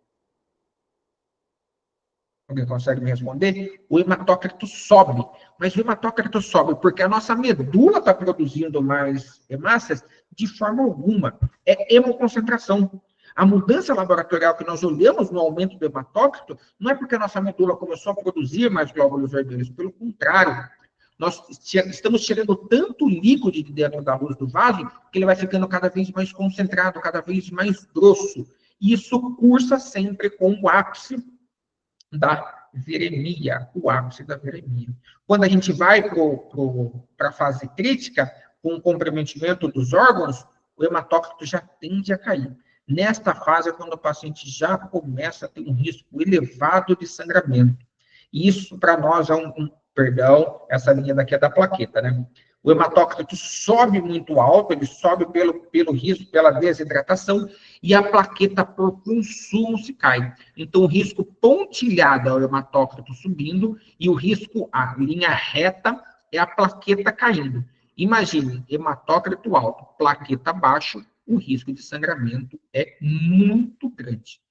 Alguém consegue me responder? O hematócrito sobe, mas o hematócrito sobe porque a nossa medula está produzindo mais hemácias de forma alguma. É hemoconcentração. A mudança laboratorial que nós olhamos no aumento do hematócrito não é porque a nossa medula começou a produzir mais glóbulos vermelhos, pelo contrário. Nós estamos tirando tanto líquido de dentro da luz do vaso que ele vai ficando cada vez mais concentrado, cada vez mais grosso. E isso cursa sempre com o ápice da viremia, o ápice da viremia. Quando a gente vai para a fase crítica, com o comprometimento dos órgãos, o hematócrito já tende a cair. Nesta fase é quando o paciente já começa a ter um risco elevado de sangramento. Isso, para nós, é perdão, essa linha daqui é da plaqueta, né? O hematócrito sobe muito alto, ele sobe pelo risco, pela desidratação, e a plaqueta por consumo se cai. Então, o risco pontilhado é o hematócrito subindo, e o risco, a linha reta, é a plaqueta caindo. Imagine, hematócrito alto, plaqueta baixo, o risco de sangramento é muito grande.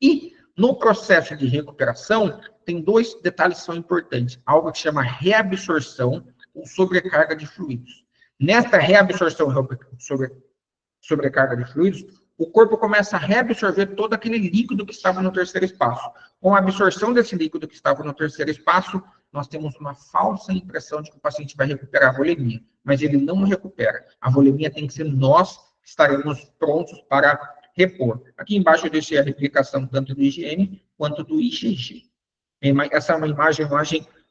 E, no processo de recuperação, tem dois detalhes que são importantes. Algo que chama reabsorção ou sobrecarga de fluidos. Nesta reabsorção sobrecarga de fluidos, o corpo começa a reabsorver todo aquele líquido que estava no terceiro espaço. Com a absorção desse líquido que estava no terceiro espaço, nós temos uma falsa impressão de que o paciente vai recuperar a volemia, mas ele não recupera. A volemia tem que ser nós que estaremos prontos para repor. Aqui embaixo eu deixei a replicação tanto do IgM quanto do IgG. Essa é uma imagem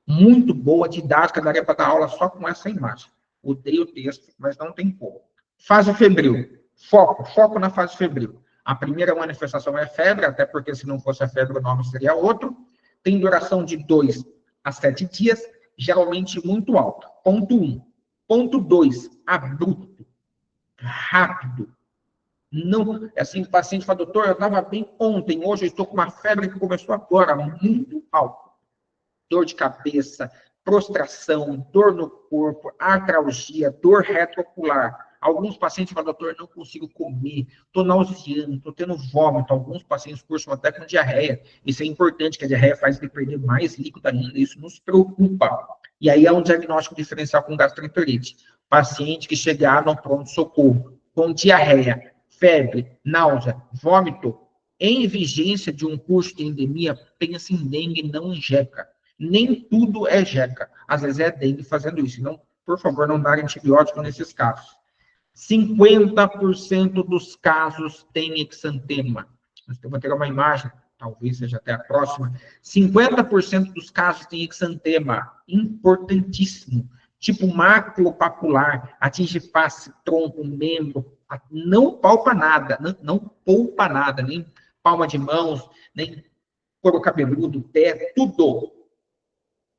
muito boa, didática, daria para dar aula só com essa imagem. Odeio o texto, mas não tem como. Fase febril. Foco na fase febril. A primeira manifestação é febre, até porque se não fosse a febre, o nome seria outro. Tem duração de 2 a 7 dias, geralmente muito alta. Ponto 1. Ponto 2, abrupto, rápido. Não, assim, o paciente fala, doutor, eu estava bem ontem, hoje eu estou com uma febre que começou agora, muito alta. Dor de cabeça, prostração, dor no corpo, artralgia, dor retroocular. Alguns pacientes falam, doutor, não consigo comer, estou nauseando, estou tendo vômito. Alguns pacientes cursam até com diarreia. Isso é importante, que a diarreia faz ele perder mais líquido ainda, isso nos preocupa. E aí é um diagnóstico diferencial com gastroenterite. Paciente que chegar no pronto-socorro com diarreia, febre, náusea, vômito, em vigência de um curso de endemia, pensa em dengue, não em jeca. Nem tudo é jeca. Às vezes é dengue fazendo isso. Então, por favor, não dar antibiótico nesses casos. 50% dos casos têm exantema. Eu vou pegar uma imagem, talvez seja até a próxima. 50% dos casos têm exantema. Importantíssimo. Tipo maculopapular, atinge face, tronco, membro, não palpa nada, não poupa nada, nem palma de mãos, nem couro cabeludo, pé, tudo.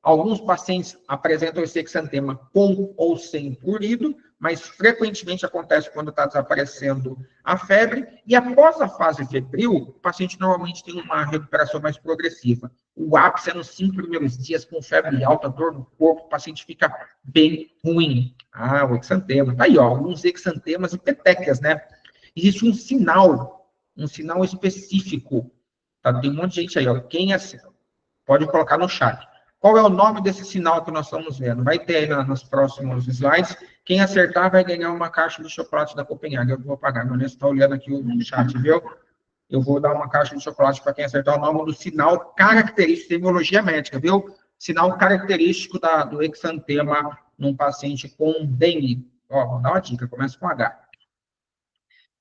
Alguns pacientes apresentam esse exantema com ou sem prurido, mas frequentemente acontece quando está desaparecendo a febre, e após a fase febril, o paciente normalmente tem uma recuperação mais progressiva. O ápice é nos 5 primeiros dias, com febre alta, dor no corpo, o paciente fica bem ruim. Ah, o exantema. Tá aí, ó, alguns exantemas e petequias, né? Existe um sinal específico. Tá? Tem um monte de gente aí, ó. Quem é? Pode colocar no chat. Qual é o nome desse sinal que nós estamos vendo? Vai ter aí nos próximos slides. Quem acertar vai ganhar uma caixa de chocolate da Copenhague. Eu vou pagar, meu Deus, está olhando aqui o chat, viu? Eu vou dar uma caixa de chocolate para quem acertar o nome do sinal característico, semiologia médica, viu? Sinal característico do exantema num paciente com dengue. Ó, vou dar uma dica, começa com H.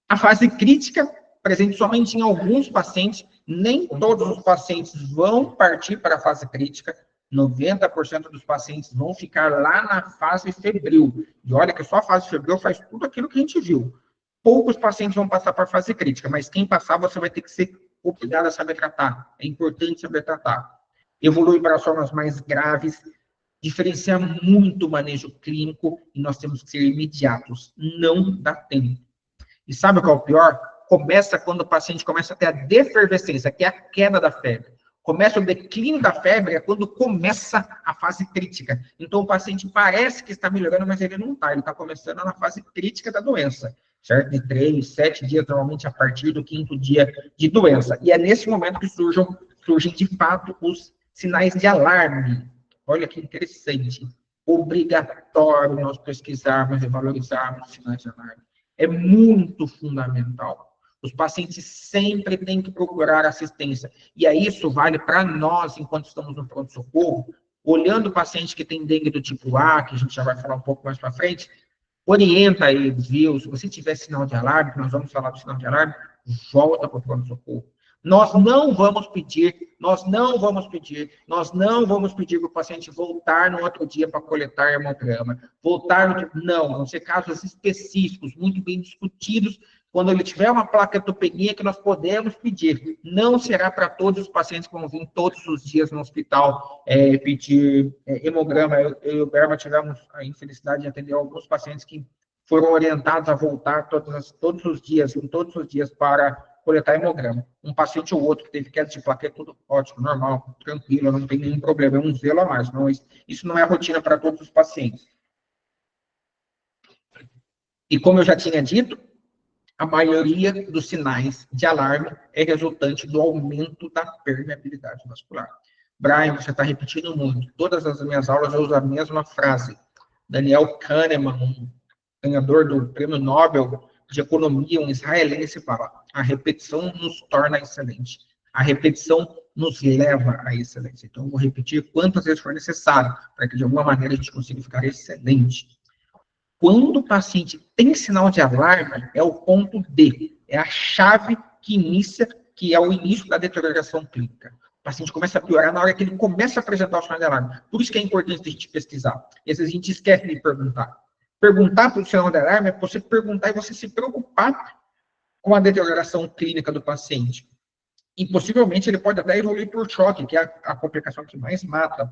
A fase crítica, presente somente em alguns pacientes, nem todos os pacientes vão partir para a fase crítica. 90% dos pacientes vão ficar lá na fase febril. E olha que só a fase febril faz tudo aquilo que a gente viu. Poucos pacientes vão passar para a fase crítica, mas quem passar, você vai ter que ser obrigado a saber tratar. É importante saber tratar. Evolui para as formas mais graves, Diferencia muito o manejo clínico e nós temos que ser imediatos. Não dá tempo. E sabe qual é o pior? Começa quando o paciente começa a ter a defervescência, que é a queda da febre. Começa o declínio da febre, é quando começa a fase crítica. Então, o paciente parece que está melhorando, mas ele não está. Ele está começando na fase crítica da doença, certo? De 3, 7 dias, normalmente a partir do 5º dia de doença. E é nesse momento que surgem de fato, os sinais de alarme. Olha que interessante. Obrigatório nós pesquisarmos e valorizarmos os sinais de alarme. É muito fundamental. Os pacientes sempre têm que procurar assistência. E aí isso vale para nós, enquanto estamos no pronto-socorro, olhando o paciente que tem dengue do tipo A, que a gente já vai falar um pouco mais para frente, orienta eles, viu? Se você tiver sinal de alarme, que nós vamos falar do sinal de alarme, volta para o pronto-socorro. Nós não vamos pedir para o paciente voltar no outro dia para coletar hemograma. Não, vão ser casos específicos, muito bem discutidos, quando ele tiver uma plaquetopenia que nós podemos pedir. Não será para todos os pacientes que vão vir todos os dias no hospital pedir hemograma. Eu e o Berma tivemos a infelicidade de atender alguns pacientes que foram orientados a voltar todos os dias para coletar hemograma. Um paciente ou outro que teve queda de plaqueta, tudo ótimo, normal, tranquilo, não tem nenhum problema, é um zelo a mais. Não, isso não é rotina para todos os pacientes. E como eu já tinha dito, a maioria dos sinais de alarme é resultante do aumento da permeabilidade vascular. Brian, você está repetindo muito. Todas as minhas aulas eu uso a mesma frase. Daniel Kahneman, um ganhador do Prêmio Nobel de Economia, um israelense, fala: a repetição nos torna excelente. A repetição nos leva à excelência. Então, eu vou repetir quantas vezes for necessário, para que, de alguma maneira, a gente consiga ficar excelente. Quando o paciente tem sinal de alarme, é o ponto D, é a chave que é o início da deterioração clínica. O paciente começa a piorar na hora que ele começa a apresentar o sinal de alarme. Por isso que é importante a gente pesquisar. E às vezes a gente esquece de perguntar. Perguntar para o sinal de alarme é você perguntar e você se preocupar com a deterioração clínica do paciente. E possivelmente ele pode até evoluir por choque, que é a complicação que mais mata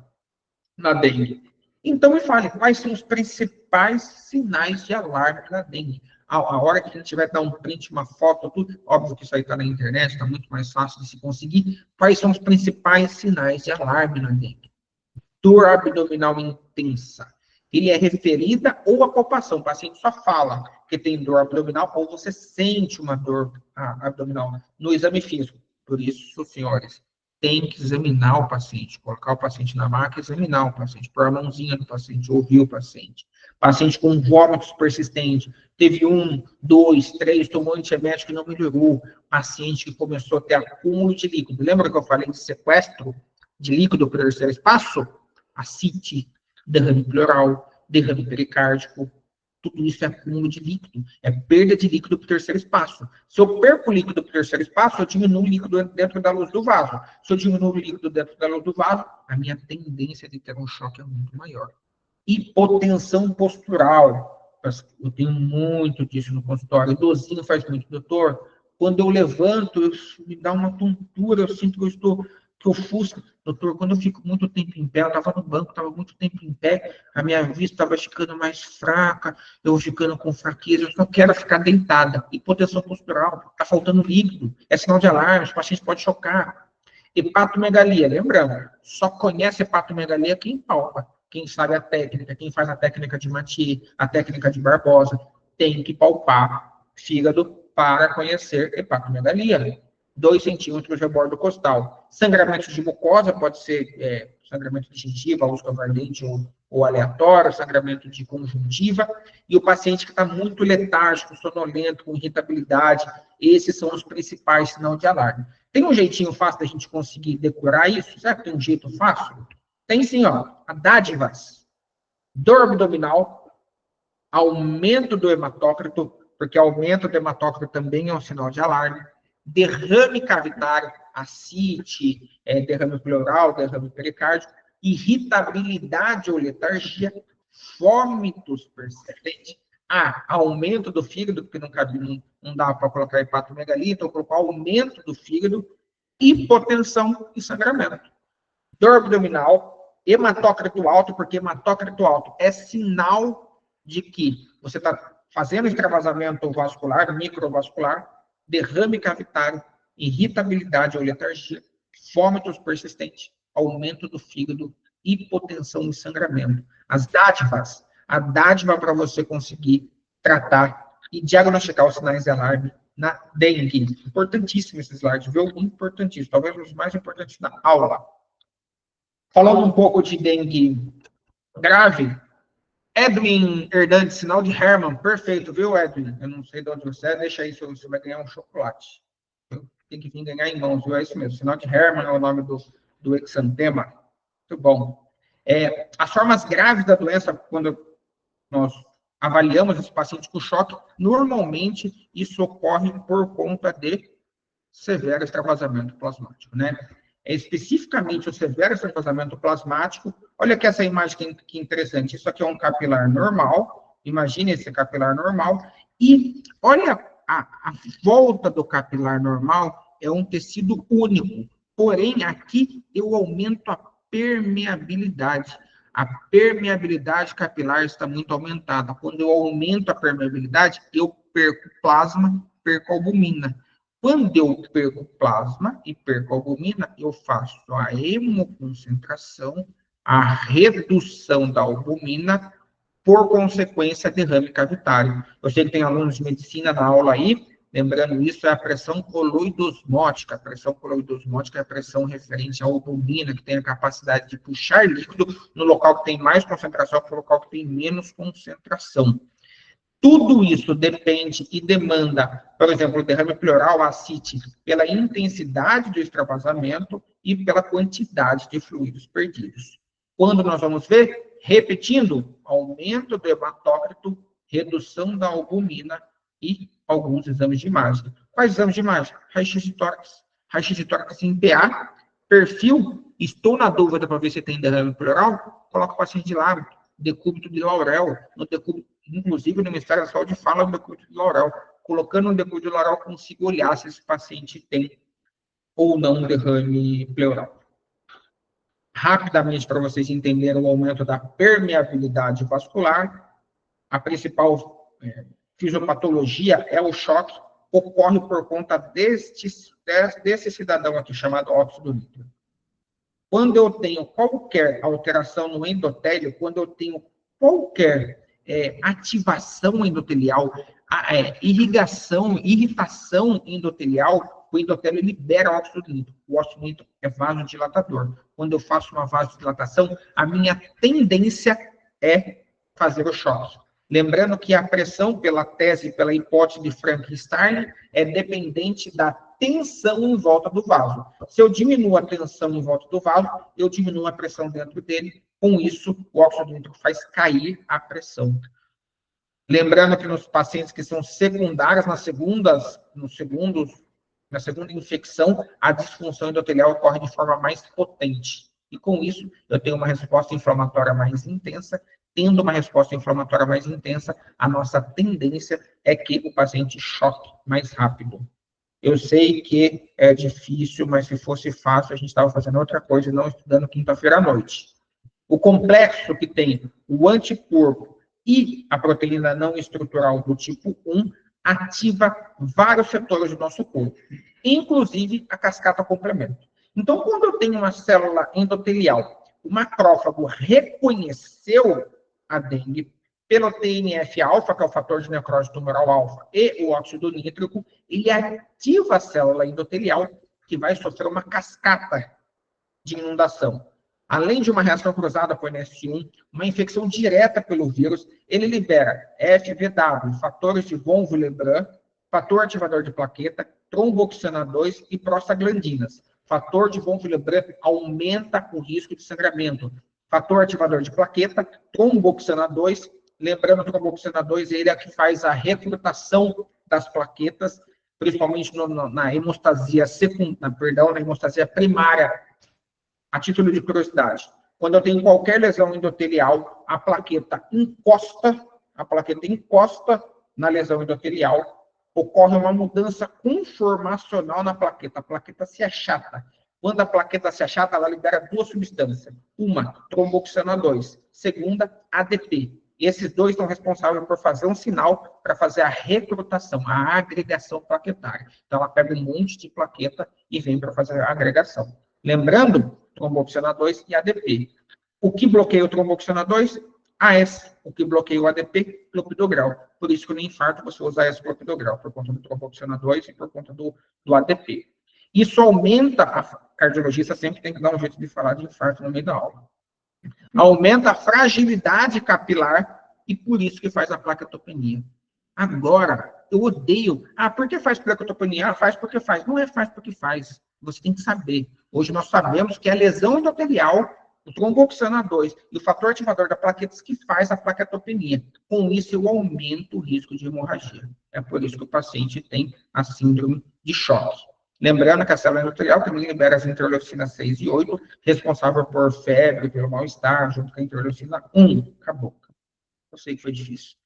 na dengue. Então, me fale, quais são os principais sinais de alarme da dengue? A hora que a gente vai dar um print, uma foto, tudo, óbvio que isso aí está na internet, está muito mais fácil de se conseguir. Quais são os principais sinais de alarme na dengue? Dor abdominal intensa. Ele é referida ou a palpação. O paciente só fala que tem dor abdominal ou você sente uma dor abdominal no exame físico. Por isso, senhores, tem que examinar o paciente, colocar o paciente na maca, examinar o paciente, pôr a mãozinha no paciente, ouvir o paciente. Paciente com vômitos persistentes, teve 1, 2, 3, tomou antiemético e não melhorou. Paciente que começou a ter acúmulo de líquido. Lembra que eu falei de sequestro de líquido pelo terceiro espaço? Ascite, derrame pleural, derrame pericárdico. Tudo isso é acúmulo de líquido, é perda de líquido para o terceiro espaço. Se eu perco o líquido para o terceiro espaço, eu diminuo o líquido dentro da luz do vaso. Se eu diminuo o líquido dentro da luz do vaso, a minha tendência de ter um choque é muito maior. Hipotensão postural. Eu tenho muito disso no consultório. O Dozinho faz muito, doutor. Quando eu levanto, me dá uma tontura, eu sinto que eu fusco. Doutor, quando eu fico muito tempo em pé, eu estava no banco, estava muito tempo em pé, a minha vista estava ficando mais fraca, eu ficando com fraqueza, eu só quero ficar deitada. Hipotensão postural, está faltando líquido, é sinal de alarme, os pacientes podem chocar. Hepatomegalia, lembrando, só conhece hepatomegalia quem palpa, quem sabe a técnica, quem faz a técnica de Mathieu, a técnica de Barbosa, tem que palpar fígado para conhecer hepatomegalia. 2 centímetros de bordo costal. Sangramento de mucosa, pode ser sangramento de gengiva, úlcera ardente ou aleatório, sangramento de conjuntiva, e o paciente que está muito letárgico, sonolento, com irritabilidade, esses são os principais sinais de alarme. Tem um jeitinho fácil da gente conseguir decorar isso? Será que tem um jeito fácil? Tem sim, ó, a dádivas. Dor abdominal, aumento do hematócrito, porque aumento do hematócrito também é um sinal de alarme. Derrame cavitário, ascite, derrame pleural, derrame pericárdico, irritabilidade ou letargia, vômitos persistentes, aumento do fígado, porque não dá para colocar hepatomegalia, então colocar aumento do fígado, hipotensão e sangramento. Dor abdominal, Hematócrito alto, porque hematócrito alto é sinal de que você está fazendo extravasamento vascular, microvascular, derrame cavitário, irritabilidade ou letargia, vômitos persistentes, aumento do fígado, hipotensão e sangramento. As dádivas, a dádiva para você conseguir tratar e diagnosticar os sinais de alarme na dengue. Importantíssimo esse slide, viu? Importantíssimo, talvez um dos mais importantes da aula. Falando um pouco de dengue grave, Edwin Hernandes, sinal de Hermann, perfeito, viu, Edwin? Eu não sei de onde você é, deixa aí, você vai ganhar um chocolate. Tem que vir ganhar em mãos, viu? É isso mesmo, sinal de Hermann é o nome do exantema. Muito bom. As formas graves da doença, quando nós avaliamos esse paciente com choque, normalmente isso ocorre por conta de severo extravasamento plasmático, né? Especificamente o severo extravasamento plasmático, olha aqui essa imagem que interessante, isso aqui é um capilar normal, imagine esse capilar normal, e olha a volta do capilar normal, é um tecido único, porém aqui eu aumento a permeabilidade. A permeabilidade capilar está muito aumentada. Quando eu aumento a permeabilidade, eu perco plasma, perco albumina. Quando eu perco plasma e perco albumina, eu faço a hemoconcentração, a redução da albumina, por consequência, derrame cavitário. Eu sei que tem alunos de medicina na aula aí, lembrando isso, é a pressão coloidosmótica. A pressão coloidosmótica é a pressão referente à albumina, que tem a capacidade de puxar líquido no local que tem mais concentração para o local que tem menos concentração. Tudo isso depende e demanda, por exemplo, o derrame pleural, a ascite, pela intensidade do extravasamento e pela quantidade de fluidos perdidos. Quando nós vamos ver? Repetindo, aumento do hematócrito, redução da albumina e alguns exames de imagem. Quais exames de imagem? Raio-x de tórax. Raio-x de tórax em PA, perfil, estou na dúvida para ver se tem derrame pleural, coloca o paciente de lado, decúbito de Laurel, no decúbito, inclusive no Ministério da Saúde fala no decúbito de Laurel. Colocando no decúbito de Laurel, consigo olhar se esse paciente tem ou não derrame pleural. Rapidamente, para vocês entenderem o aumento da permeabilidade vascular, a principal fisiopatologia é o choque, ocorre por conta desse cidadão aqui, chamado óxido nítrico. Quando eu tenho qualquer alteração no endotélio, quando eu tenho qualquer ativação endotelial, irritação endotelial, o endotélio libera óxido nítrico. O óxido nítrico é vasodilatador. Quando eu faço uma vasodilatação, a minha tendência é fazer o choque. Lembrando que a pressão, pela tese, pela hipótese de Frankenstein, é dependente da tensão em volta do vaso. Se eu diminuo a tensão em volta do vaso, eu diminuo a pressão dentro dele. Com isso, o óxido nítrico faz cair a pressão. Lembrando que nos pacientes que são secundários, na segunda infecção, a disfunção endotelial ocorre de forma mais potente. E com isso, eu tenho uma resposta inflamatória mais intensa. Tendo uma resposta inflamatória mais intensa, a nossa tendência é que o paciente choque mais rápido. Eu sei que é difícil, mas se fosse fácil, a gente estava fazendo outra coisa e não estudando quinta-feira à noite. O complexo que tem o anticorpo e a proteína não estrutural do tipo 1 ativa vários setores do nosso corpo, inclusive a cascata complemento. Então, quando eu tenho uma célula endotelial, o macrófago reconheceu a dengue pelo TNF-alfa, que é o fator de necrose tumoral alfa, e o óxido nítrico, ele ativa a célula endotelial, que vai sofrer uma cascata de inundação. Além de uma reação cruzada com o NS1, uma infecção direta pelo vírus, ele libera FVW, fatores de von Willebrand, fator ativador de plaqueta, tromboxana 2 e prostaglandinas. Fator de von Willebrand aumenta o risco de sangramento. Fator ativador de plaqueta, tromboxana 2, lembrando que o tromboxana 2 ele é que faz a recrutação das plaquetas, principalmente na hemostasia na hemostasia primária. A título de curiosidade, quando eu tenho qualquer lesão endotelial, a plaqueta encosta na lesão endotelial, ocorre uma mudança conformacional na plaqueta, a plaqueta se achata. Quando a plaqueta se achata, ela libera duas substâncias. Uma, tromboxano 2. Segunda, ADP. E esses dois estão responsáveis por fazer um sinal para fazer a recrutação, a agregação plaquetária. Então, ela pega um monte de plaqueta e vem para fazer a agregação. Lembrando, tromboxano 2 e ADP. O que bloqueia o tromboxano 2? AS. O que bloqueia o ADP? Clopidogrel. Por isso que no infarto você usa AS clopidogrel, por conta do tromboxano 2 e por conta do ADP. Isso aumenta, a cardiologista sempre tem que dar um jeito de falar de infarto no meio da aula. Aumenta a fragilidade capilar e por isso que faz a plaquetopenia. Agora, eu odeio. Por que faz plaquetopenia? Faz porque faz. Não é faz porque faz. Você tem que saber. Hoje nós sabemos que a lesão endotelial, o tromboxano 2 e o fator ativador da plaquetas que faz a plaquetopenia. Com isso, eu aumento o risco de hemorragia. É por isso que o paciente tem a síndrome de choque. Lembrando que a célula endotelial também libera as interleucinas 6 e 8, responsável por febre, pelo mal-estar, junto com a interleucina 1. Acabou. Eu sei que foi difícil.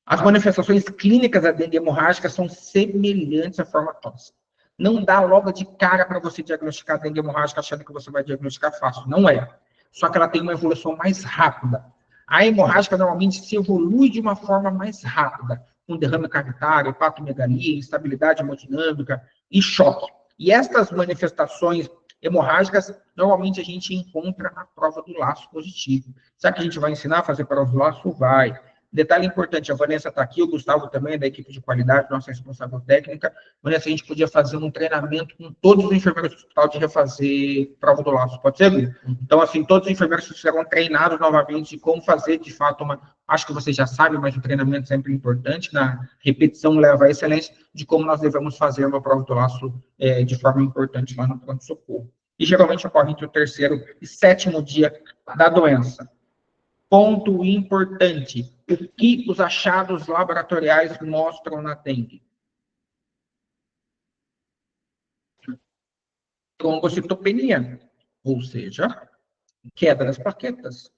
As manifestações clínicas da dengue hemorrágica são semelhantes à forma tóxica. Não dá logo de cara para você diagnosticar a dengue hemorrágica achando que você vai diagnosticar fácil. Não é. Só que ela tem uma evolução mais rápida. A hemorrágica normalmente se evolui de uma forma mais rápida, com derrame cavitário, hepatomegalia, instabilidade hemodinâmica e choque. E estas manifestações hemorrágicas, normalmente a gente encontra na prova do laço positivo. Será que a gente vai ensinar a fazer prova do laço? Vai. Detalhe importante, a Vanessa está aqui, o Gustavo também, da equipe de qualidade, nossa responsável técnica. Vanessa, a gente podia fazer um treinamento com todos os enfermeiros do hospital de refazer prova do laço, pode ser, Gu? Então, assim, todos os enfermeiros serão treinados novamente de como fazer, de fato, acho que vocês já sabem, mas o treinamento é sempre importante, na repetição leva à excelência, de como nós devemos fazer uma prova do laço de forma importante lá no pronto-socorro. E geralmente ocorre entre o 3º e 7º dia da doença. Ponto importante, o que os achados laboratoriais mostram na dengue? Trombocitopenia, ou seja, queda das plaquetas.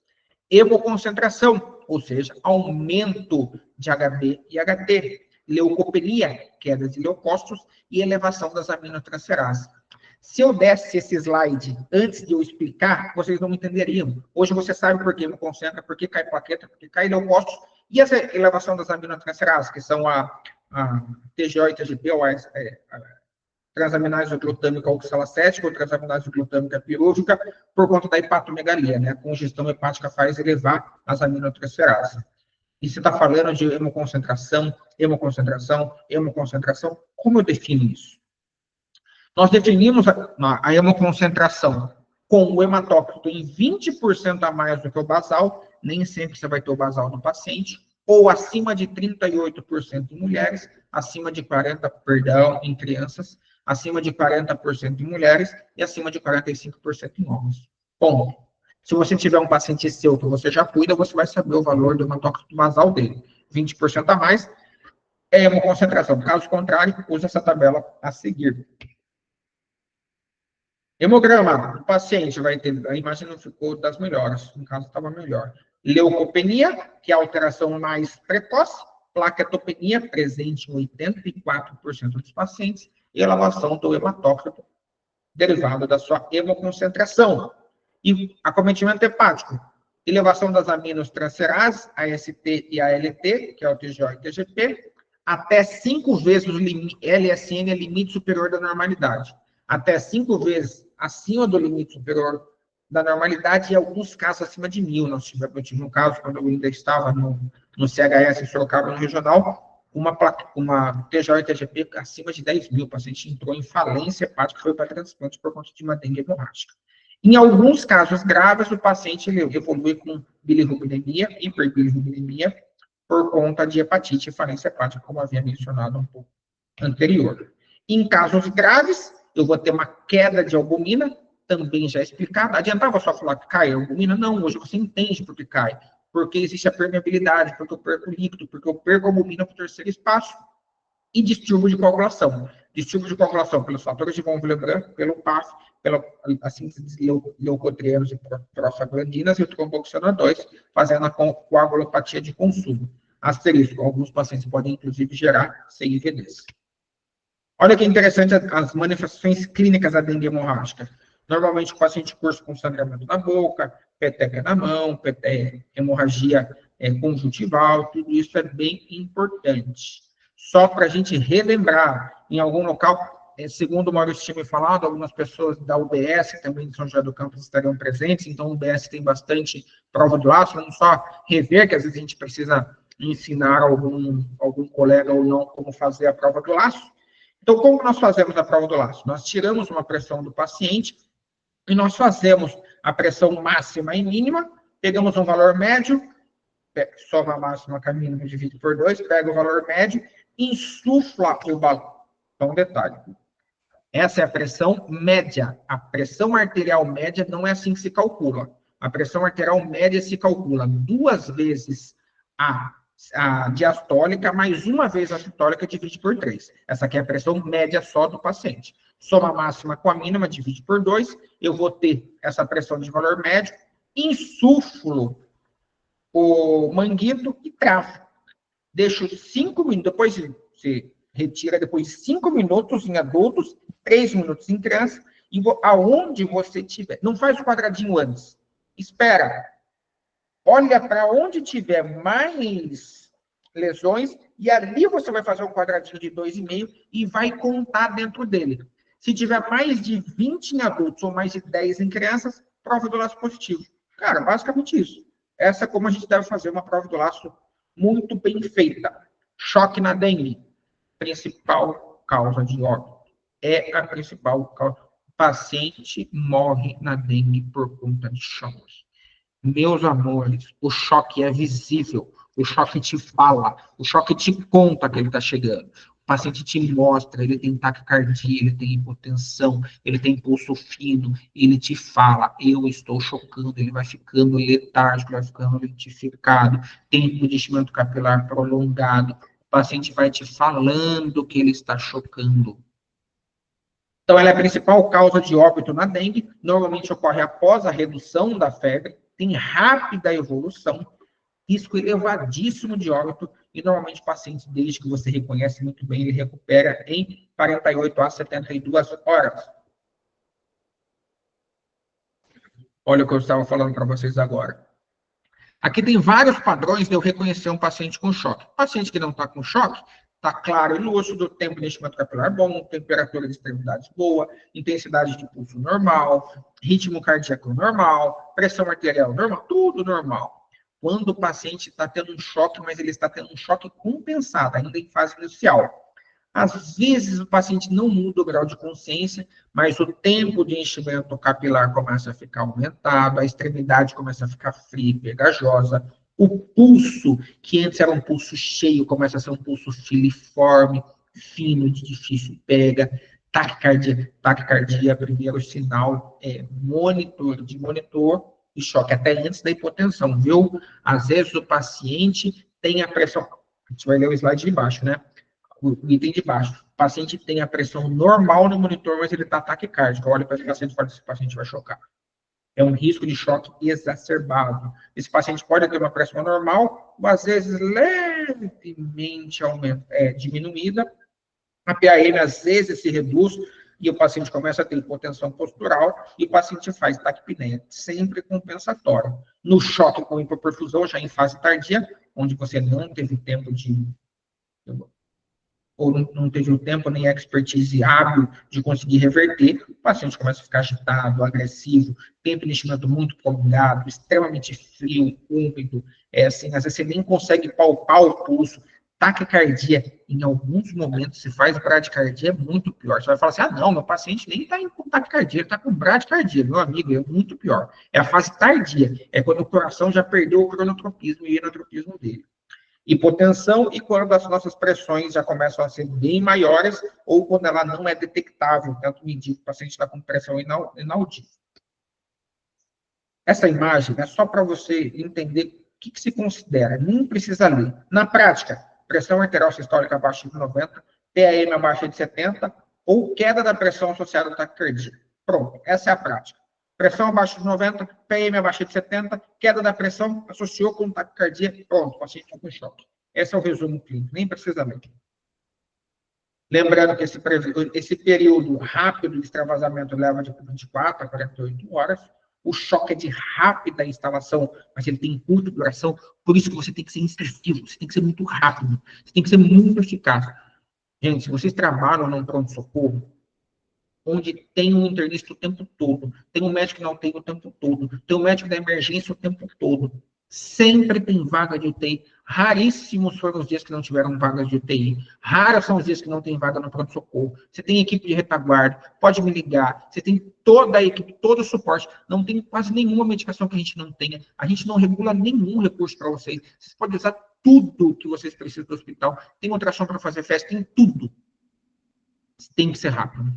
Hemoconcentração, ou seja, aumento de HB e HT. Leucopenia, queda de leucócitos e elevação das aminotransferases. Se eu desse esse slide antes de eu explicar, vocês não entenderiam. Hoje você sabe por que hemoconcentra, por que cai plaqueta, por que cai leucócitos, e essa elevação das aminotransferases, que são a TGO e TGP, ou a transaminase glutâmica oxalacética, ou transaminase glutâmica pirúvica, por conta da hepatomegalia, né? A congestão hepática faz elevar as aminotransferases. E você está falando de hemoconcentração, como eu defino isso? Nós definimos a hemoconcentração com o hematócrito em 20% a mais do que o basal, nem sempre você vai ter o basal no paciente, ou acima de 38% em mulheres, acima de 40%, em crianças, acima de 40% em mulheres e acima de 45% em homens. Bom, se você tiver um paciente seu que você já cuida, você vai saber o valor do hematócrito basal dele. 20% a mais é hemoconcentração. Caso contrário, use essa tabela a seguir. Hemograma, o paciente vai ter, a imagem não ficou das melhores, no caso estava melhor. Leucopenia, que é a alteração mais precoce, plaquetopenia, presente em 84% dos pacientes, e elevação do hematócrito, derivado da sua hemoconcentração. E acometimento hepático, elevação das aminotransferases, AST e ALT, que é o TGO e TGP, até 5 vezes o LSN é limite superior da normalidade. Até 5 vezes acima do limite superior da normalidade e, em alguns casos, acima de 1.000. Eu tive um caso, quando eu ainda estava no CHS em Sorocaba, no regional, uma TGO e TGP acima de 10.000. O paciente entrou em falência hepática e foi para transplante por conta de uma dengue hemorrágica. Em alguns casos graves, o paciente evolui com bilirrubinemia, hiperbilirrubinemia, por conta de hepatite e falência hepática, como havia mencionado um pouco anterior. Em casos graves, eu vou ter uma queda de albumina, também já explicado. Adiantava só falar que cai a albumina? Não, hoje você entende por que cai. Porque existe a permeabilidade, porque eu perco líquido, porque eu perco a albumina para o 3º espaço. E distúrbio de coagulação. Distúrbio de coagulação pelos fatores de von Willebrand, pelo PAF, pela síntese de leucotrienos e prostaglandinas e o tromboxano 2, fazendo a coagulopatia de consumo. Asterisco, alguns pacientes podem, inclusive, gerar CIVDs. Olha que interessante as manifestações clínicas da dengue hemorrágica. Normalmente o paciente cursa com sangramento na boca, peteca na mão, hemorragia conjuntival, tudo isso é bem importante. Só para a gente relembrar, em algum local, segundo o Maurício tinha me falado, algumas pessoas da UBS, também de São José do Campos, estarão presentes, então o UBS tem bastante prova do laço, vamos só rever, que às vezes a gente precisa ensinar algum colega ou não como fazer a prova do laço. Então, como nós fazemos a prova do laço? Nós tiramos uma pressão do paciente e nós fazemos a pressão máxima e mínima, pegamos um valor médio, soma a máxima com a mínima, divide por 2, pega o valor médio e insufla o balão. Então, detalhe. Essa é a pressão média. A pressão arterial média não é assim que se calcula. A pressão arterial média se calcula 2 vezes a diastólica, mais 1 vez a sistólica, divide por 3. Essa aqui é a pressão média só do paciente. Soma a máxima com a mínima, divide por 2. Eu vou ter essa pressão de valor médio, insuflo o manguito e travo. Deixo 5 minutos, depois você retira depois de 5 minutos em adultos, 3 minutos em criança, e aonde você tiver. Não faz o quadradinho antes. Espera. Olha para onde tiver mais lesões, e ali você vai fazer um quadradinho de 2,5 e vai contar dentro dele. Se tiver mais de 20 em adultos ou mais de 10 em crianças, prova do laço positivo. Cara, basicamente isso. Essa é como a gente deve fazer uma prova do laço muito bem feita. Choque na dengue, principal causa de óbito. É a principal causa. O paciente morre na dengue por conta de choque. Meus amores, o choque é visível, o choque te fala, o choque te conta que ele está chegando. O paciente te mostra, ele tem taquicardia, ele tem hipotensão, ele tem pulso fino, ele te fala, eu estou chocando, ele vai ficando letárgico, vai ficando lentificado, tempo de enchimento capilar prolongado, o paciente vai te falando que ele está chocando. Então, ela é a principal causa de óbito na dengue, normalmente ocorre após a redução da febre, tem rápida evolução, risco elevadíssimo de óbito, e normalmente o paciente, desde que você reconhece muito bem, ele recupera em 48 a 72 horas. Olha o que eu estava falando para vocês agora. Aqui tem vários padrões de eu reconhecer um paciente com choque. Paciente que não está com choque, está claro e lúcido, tempo de enchimento capilar bom, temperatura de extremidades boa, intensidade de pulso normal, ritmo cardíaco normal, pressão arterial normal, tudo normal. Quando o paciente está tendo um choque, mas ele está tendo um choque compensado, ainda em fase inicial. Às vezes o paciente não muda o grau de consciência, mas o tempo de enchimento capilar começa a ficar aumentado, a extremidade começa a ficar fria e pegajosa, o pulso, que antes era um pulso cheio, começa a ser um pulso filiforme, fino, de difícil pega, taquicardia, primeiro sinal monitor de choque, até antes da hipotensão, viu? Às vezes o paciente tem a pressão, a gente vai ler o slide de baixo, né? O item de baixo. O paciente tem a pressão normal no monitor, mas ele está taquicárdico. Olha para esse paciente e fala, esse paciente vai chocar. É um risco de choque exacerbado. Esse paciente pode ter uma pressão normal, ou às vezes levemente diminuída. A PAM às vezes se reduz e o paciente começa a ter hipotensão postural e o paciente faz taquipneia, sempre compensatório. No choque com hipoperfusão, já em fase tardia, onde você não teve tempo ou não teve o tempo nem a expertise hábil de conseguir reverter, o paciente começa a ficar agitado, agressivo, tempo de enchimento muito prolongado, extremamente frio, úmido, assim, às vezes você nem consegue palpar o pulso, taquicardia, em alguns momentos, se faz bradicardia, é muito pior. Você vai falar assim, não, meu paciente nem está com taquicardia, ele está com bradicardia, meu amigo, é muito pior. É a fase tardia, é quando o coração já perdeu o cronotropismo e o inotropismo dele. Hipotensão e quando as nossas pressões já começam a ser bem maiores ou quando ela não é detectável, tanto medir que o paciente está com pressão inaudível. Essa imagem é só para você entender o que se considera, nem precisa ler. Na prática, pressão arterial sistólica abaixo de 90, PAM abaixo de 70 ou queda da pressão associada à taquicardia. Pronto, essa é a prática. Pressão abaixo de 90, PM abaixo de 70, queda da pressão, associou com taquicardia, pronto, o paciente está com choque. Esse é o resumo clínico, nem precisa ler. Lembrando que esse período rápido de extravasamento leva de 24 a 48 horas. O choque é de rápida instalação, mas ele tem curta duração. Por isso que você tem que ser incisivo, você tem que ser muito rápido, você tem que ser muito eficaz. Gente, se vocês trabalham num pronto-socorro, onde tem um internista o tempo todo, tem um médico na UTI o tempo todo, tem um médico da emergência o tempo todo, sempre tem vaga de UTI. Raríssimos foram os dias que não tiveram vagas de UTI. Raros são os dias que não tem vaga no pronto-socorro. Você tem equipe de retaguarda, pode me ligar. Você tem toda a equipe, todo o suporte. Não tem quase nenhuma medicação que a gente não tenha. A gente não regula nenhum recurso para vocês. Vocês podem usar tudo que vocês precisam do hospital. Tem ultrassom para fazer festa, tem tudo. Tem que ser rápido.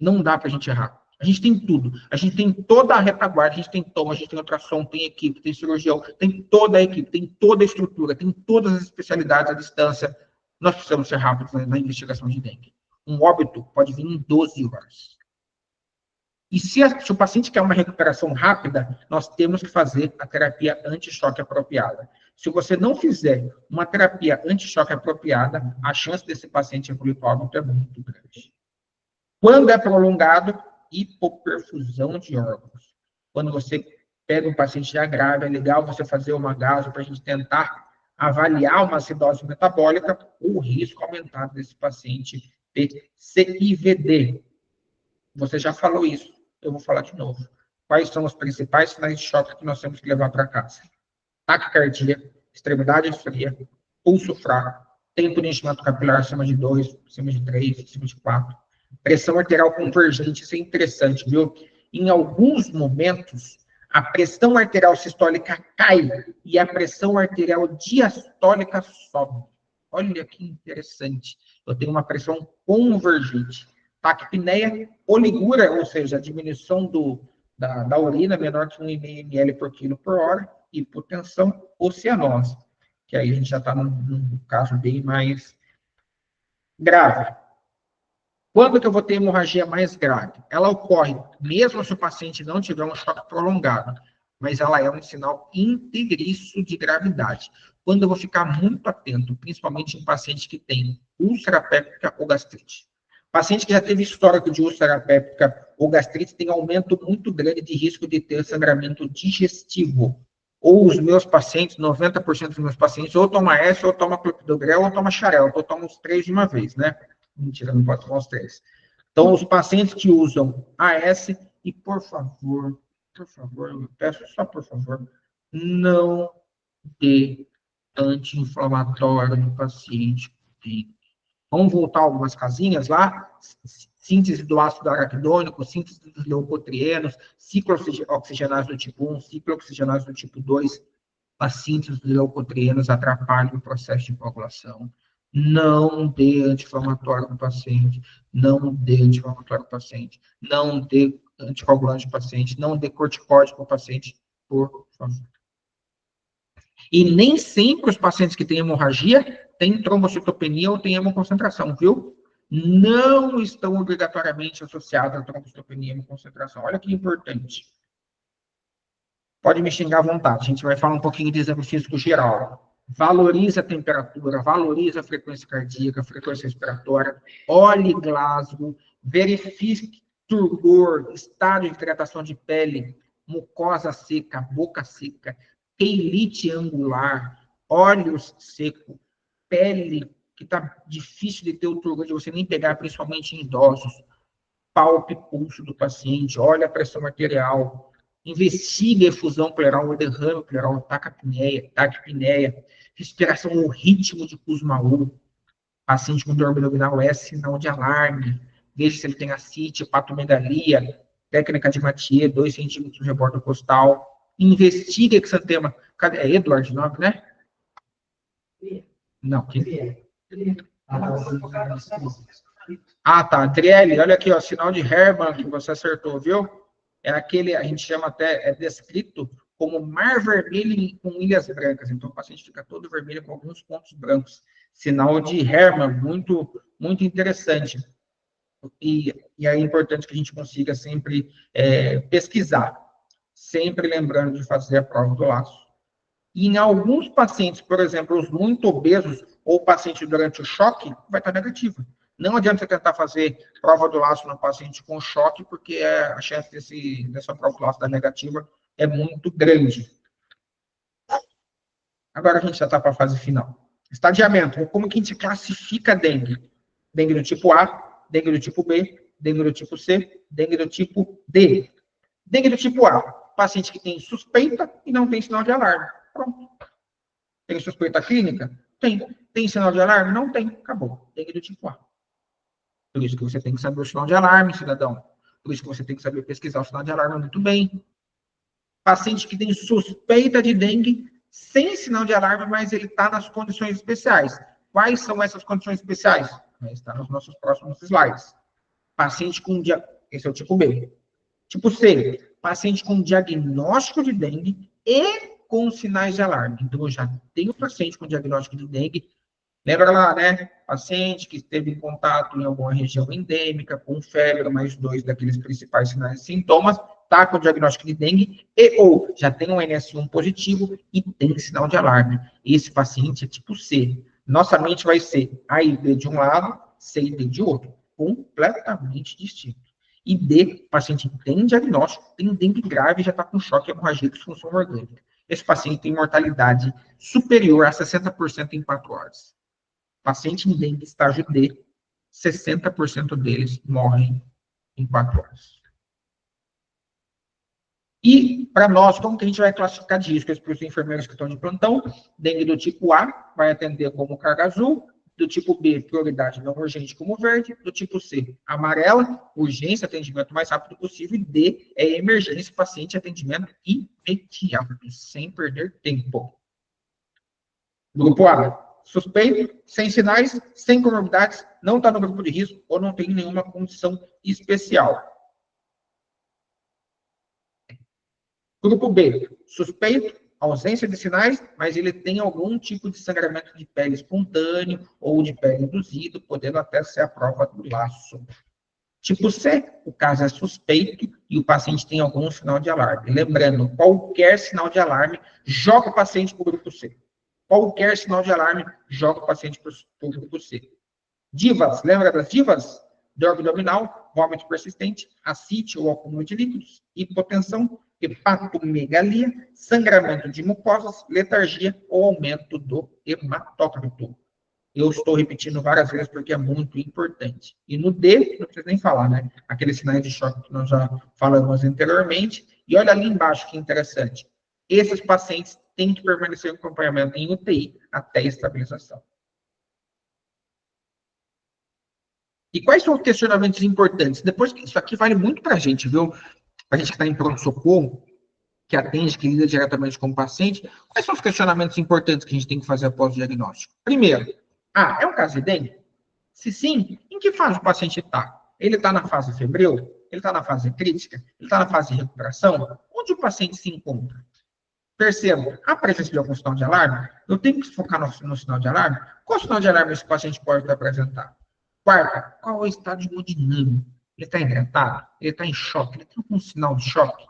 Não dá para a gente errar. A gente tem tudo. A gente tem toda a retaguarda, a gente tem toma, a gente tem ultrassom, tem equipe, tem cirurgião, tem toda a equipe, tem toda a estrutura, tem todas as especialidades à distância. Nós precisamos ser rápidos na investigação de dengue. Um óbito pode vir em 12 horas. E se o paciente quer uma recuperação rápida, nós temos que fazer a terapia anti-choque apropriada. Se você não fizer uma terapia anti-choque apropriada, a chance desse paciente evoluir para óbito é muito grande. Quando é prolongado, hipoperfusão de órgãos. Quando você pega um paciente já grave, é legal você fazer uma gaso para a gente tentar avaliar uma acidose metabólica ou o risco aumentado desse paciente ter CIVD. Você já falou isso, eu vou falar de novo. Quais são os principais sinais de choque que nós temos que levar para casa? Taquicardia, extremidade fria, pulso fraco, tempo de enchimento capilar acima de 2, acima de 3, acima de 4. Pressão arterial convergente, isso é interessante, viu? Em alguns momentos, a pressão arterial sistólica cai e a pressão arterial diastólica sobe. Olha que interessante. Eu tenho uma pressão convergente. Taquipneia, oligura, ou seja, a diminuição da urina menor que 1,5 ml por quilo por hora, hipotensão, oceanose, que aí a gente já está num caso bem mais grave. Quando que eu vou ter hemorragia mais grave? Ela ocorre mesmo se o paciente não tiver um choque prolongado, mas ela é um sinal integrício de gravidade. Quando eu vou ficar muito atento, principalmente em paciente que tem úlcera péptica ou gastrite. Paciente que já teve histórico de úlcera péptica ou gastrite tem aumento muito grande de risco de ter sangramento digestivo. Ou os meus pacientes, 90% dos meus pacientes, ou toma essa, ou toma clopidogrel, ou toma xarel, ou toma os 3 de uma vez, né? Mentira, não pode tomar os 3. Então, os pacientes que usam AS, e por favor, eu peço só por favor, não dê anti-inflamatório no paciente. Vamos voltar algumas casinhas lá. Síntese do ácido araquidônico, síntese dos leucotrienos, ciclo oxigenase do tipo 1, ciclo oxigenase do tipo 2. A síntese dos leucotrienos atrapalha o processo de coagulação. Não dê anti-inflamatório no paciente, não dê anti-inflamatório no paciente, não dê anticoagulante no paciente, não dê corticóide para o paciente, por favor. E nem sempre os pacientes que têm hemorragia têm trombocitopenia ou têm hemoconcentração, viu? Não estão obrigatoriamente associados a trombocitopenia e hemoconcentração. Olha que importante. Pode me xingar à vontade, a gente vai falar um pouquinho de exame físico geral. Valoriza a temperatura, valoriza a frequência cardíaca, a frequência respiratória, olhe Glasgow, verifique turgor, estado de hidratação de pele, mucosa seca, boca seca, queilite angular, olhos seco, pele que está difícil de ter o turgor, de você nem pegar, principalmente em idosos, palpe pulso do paciente, olha a pressão arterial, investigue a efusão pleural, o derrame pleural, taquipneia, respiração ou ritmo de Kussmaul, paciente com dor abdominal é sinal de alarme, veja se ele tem ascite, hepatomegalia, técnica de Mathieu, 2 centímetros de rebordo costal, investigue exantema, cadê? É Edward o nome, né? Não, que é? Ah, tá, Driele, olha aqui, ó, sinal de Hermann que você acertou, viu? É aquele, a gente chama até, é descrito como mar vermelho com ilhas brancas. Então, o paciente fica todo vermelho com alguns pontos brancos. Sinal de Hermann, muito, muito interessante. E é importante que a gente consiga sempre pesquisar. Sempre lembrando de fazer a prova do laço. E em alguns pacientes, por exemplo, os muito obesos, ou paciente durante o choque, vai estar negativo. Não adianta você tentar fazer prova do laço no paciente com choque, porque a chance dessa prova do laço dar negativa é muito grande. Agora a gente já está para a fase final. Estadiamento. Como que a gente classifica dengue? Dengue do tipo A, dengue do tipo B, dengue do tipo C, dengue do tipo D. Dengue do tipo A, paciente que tem suspeita e não tem sinal de alarme. Pronto. Tem suspeita clínica? Tem. Tem sinal de alarme? Não tem. Acabou. Dengue do tipo A. Por isso que você tem que saber o sinal de alarme, cidadão. Por isso que você tem que saber pesquisar o sinal de alarme muito bem. Paciente que tem suspeita de dengue, sem sinal de alarme, mas ele está nas condições especiais. Quais são essas condições especiais? Está nos nossos próximos slides. Paciente com... Esse é o tipo B. Tipo C, paciente com diagnóstico de dengue e com sinais de alarme. Então, eu já tenho paciente com diagnóstico de dengue. Lembra lá, né? Paciente que esteve em contato em alguma região endêmica, com febre, mais 2 daqueles principais sinais e sintomas, está com diagnóstico de dengue e ou já tem um NS1 positivo e tem sinal de alarme. Esse paciente é tipo C. Nossa mente vai ser A e B de um lado, C e D de outro. Completamente distinto. E D, o paciente tem diagnóstico, tem dengue grave e já está com choque hemorrágico de função orgânica. Esse paciente tem mortalidade superior a 60% em 4 horas. Paciente em dengue estágio D, 60% deles morrem em 4 horas. E, para nós, como que a gente vai classificar de riscos para os enfermeiros que estão de plantão? Dengue do tipo A vai atender como carga azul, do tipo B, prioridade não urgente como verde, do tipo C, amarela, urgência, atendimento mais rápido possível, e D, é emergência, paciente, atendimento imediato, sem perder tempo. Grupo A, suspeito, sem sinais, sem comorbidades, não está no grupo de risco ou não tem nenhuma condição especial. Grupo B, suspeito, ausência de sinais, mas ele tem algum tipo de sangramento de pele espontâneo ou de pele induzido, podendo até ser a prova do laço. Tipo C, o caso é suspeito e o paciente tem algum sinal de alarme. Lembrando, qualquer sinal de alarme, joga o paciente para o grupo C. Qualquer sinal de alarme, joga o paciente para o grupo C. Divas, lembra das divas? Dor abdominal, vômito persistente, ascite ou acúmulo de líquidos, hipotensão, hepatomegalia, sangramento de mucosas, letargia ou aumento do hematócrito. Eu estou repetindo várias vezes porque é muito importante. E no D, não precisa nem falar, né? Aqueles sinais de choque que nós já falamos anteriormente. E olha ali embaixo que interessante. Esses pacientes têm que permanecer em acompanhamento em UTI até estabilização. E quais são os questionamentos importantes? Depois, isso aqui vale muito para a gente, viu? Para a gente que está em pronto-socorro, que atende, que lida diretamente com o paciente. Quais são os questionamentos importantes que a gente tem que fazer após o diagnóstico? Primeiro, é um caso de dengue? Se sim, em que fase o paciente está? Ele está na fase febril? Ele está na fase crítica? Ele está na fase de recuperação? Onde o paciente se encontra? Terceiro, a presença de algum sinal de alarme? Eu tenho que focar no sinal de alarme? Qual sinal de alarme esse paciente pode apresentar? Quarta, qual é o estado hemodinâmico? Ele está hidratado? Ele está em choque? Ele tem algum sinal de choque?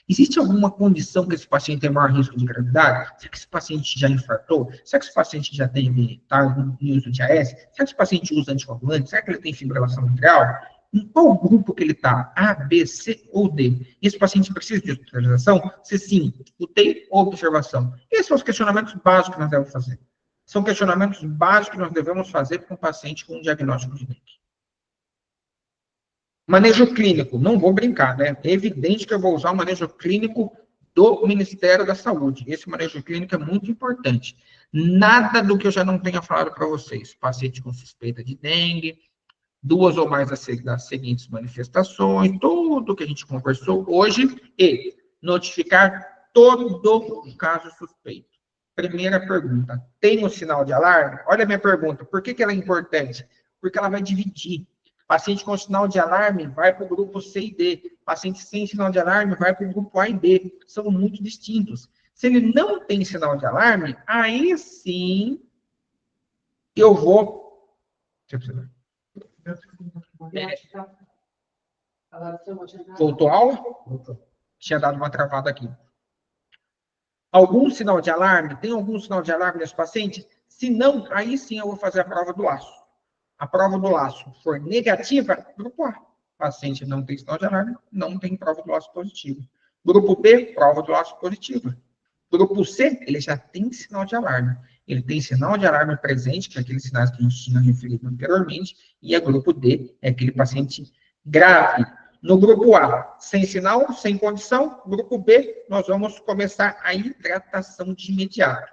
Existe alguma condição que esse paciente tem maior risco de gravidade? Será que esse paciente já infartou? Será que esse paciente já está em uso de AS? Será que esse paciente usa anticoagulante? Será que ele tem fibrilação atrial? Em qual grupo que ele está? A, B, C ou D? Esse paciente precisa de hospitalização? Se sim, UTI ou observação? Esses são os questionamentos básicos que nós devemos fazer. São questionamentos básicos que nós devemos fazer para um paciente com um diagnóstico de dengue. Manejo clínico, não vou brincar, né? É evidente que eu vou usar o manejo clínico do Ministério da Saúde. Esse manejo clínico é muito importante. Nada do que eu já não tenha falado para vocês. Paciente com suspeita de dengue, 2 ou mais das seguintes manifestações, tudo que a gente conversou hoje, e notificar todo o caso suspeito. Primeira pergunta, tem um sinal de alarme? Olha a minha pergunta, por que ela é importante? Porque ela vai dividir. Paciente com sinal de alarme vai para o grupo C e D. Paciente sem sinal de alarme vai para o grupo A e B. São muito distintos. Se ele não tem sinal de alarme, aí sim eu vou... Deixa eu Voltou a aula? Tinha dado uma travada aqui. Algum sinal de alarme? Tem algum sinal de alarme nesse paciente? Se não, aí sim eu vou fazer a prova do laço. A prova do laço for negativa, grupo A. Paciente não tem sinal de alarme, não tem prova do laço positivo. Grupo B, prova do laço positiva. Grupo C, ele já tem sinal de alarme. Ele tem sinal de alarme presente, que é aqueles sinais que a gente tinha referido anteriormente, e a grupo D é aquele paciente grave. No grupo A, sem sinal, sem condição. Grupo B, nós vamos começar a hidratação de imediato.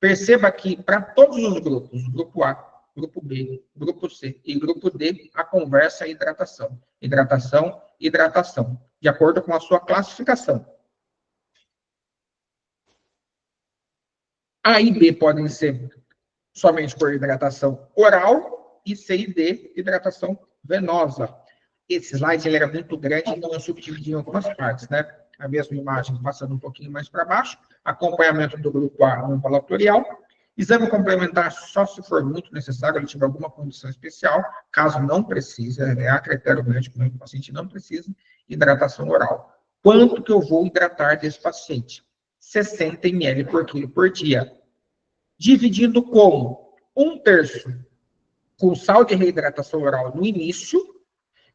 Perceba que para todos os grupos, grupo A, grupo B, grupo C e grupo D, a conversa é hidratação. Hidratação, hidratação, de acordo com a sua classificação. A e B podem ser somente por hidratação oral e C e D, hidratação venosa. Esse slide ele era muito grande, então eu subdividi em algumas partes, né? A mesma imagem passando um pouquinho mais para baixo, acompanhamento do grupo A ambulatorial, exame complementar só se for muito necessário, ele tiver alguma condição especial, caso não precise, é a critério médico, o paciente não precisa, hidratação oral. Quanto que eu vou hidratar desse paciente? 60 ml por quilo por dia. Dividindo como? 1/3 com sal de reidratação oral no início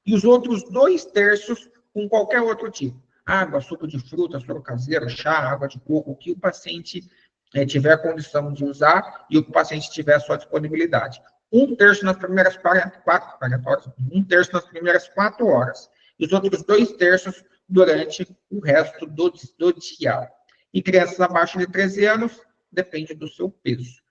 e os outros 2/3 com qualquer outro tipo. Água, suco de fruta, soro caseiro, chá, água de coco, o que o paciente tiver condição de usar e o que o paciente tiver à sua disponibilidade. 1/3 nas primeiras 4 horas, 1/3 nas primeiras 4 horas. E os outros 2/3 durante o resto do dia. E crianças abaixo de 13 anos, depende do seu peso.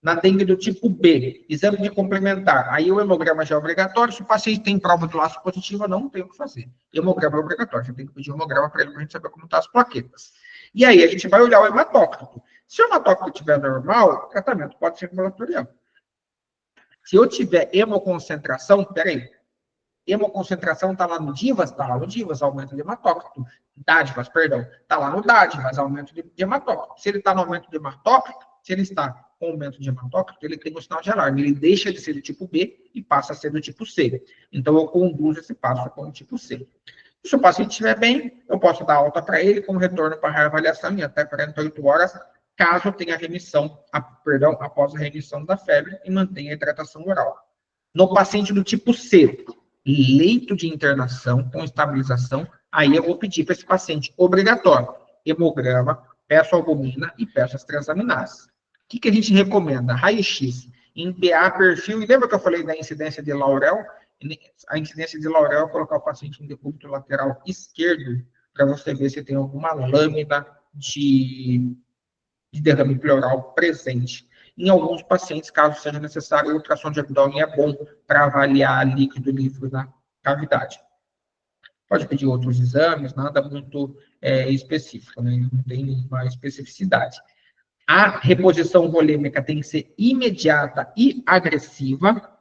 Na dengue do tipo B, exame de complementar. Aí o hemograma já é obrigatório. Se o paciente tem prova do laço positiva, não tem o que fazer. Hemograma é obrigatório. Você tem que pedir hemograma para ele, para a gente saber como estão as plaquetas. E aí a gente vai olhar o hematócrito. Se o hematócrito estiver normal, o tratamento pode ser ambulatorial. Se eu tiver hemoconcentração, peraí. Hemoconcentração está lá no DIVAS? Está lá no DIVAS, aumento de hematócrito. Dádivas, perdão. Está lá no Dádivas, aumento de hematócrito. Se ele está no aumento de hematócrito, se ele está com aumento de hematócrito, ele tem um sinal de alarme. Ele deixa de ser do tipo B e passa a ser do tipo C. Então, eu conduzo esse passo com o tipo C. Se o paciente estiver bem, eu posso dar alta para ele com retorno para reavaliação em até 48 horas, caso tenha remissão, após a remissão da febre e mantenha a hidratação oral. No paciente do tipo C, leito de internação com estabilização, aí eu vou pedir para esse paciente obrigatório, hemograma, peço albumina e peço as transaminases. O que a gente recomenda? Raio-X, em PA, perfil, e lembra que eu falei da incidência de Laurel? A incidência de Laurel é colocar o paciente em decúbito lateral esquerdo, para você ver se tem alguma lâmina de derrame pleural presente. Em alguns pacientes, caso seja necessário, o ultrassom de abdômen é bom para avaliar líquido livre na cavidade. Pode pedir outros exames, nada muito específico, né? Não tem nenhuma especificidade. A reposição volêmica tem que ser imediata e agressiva.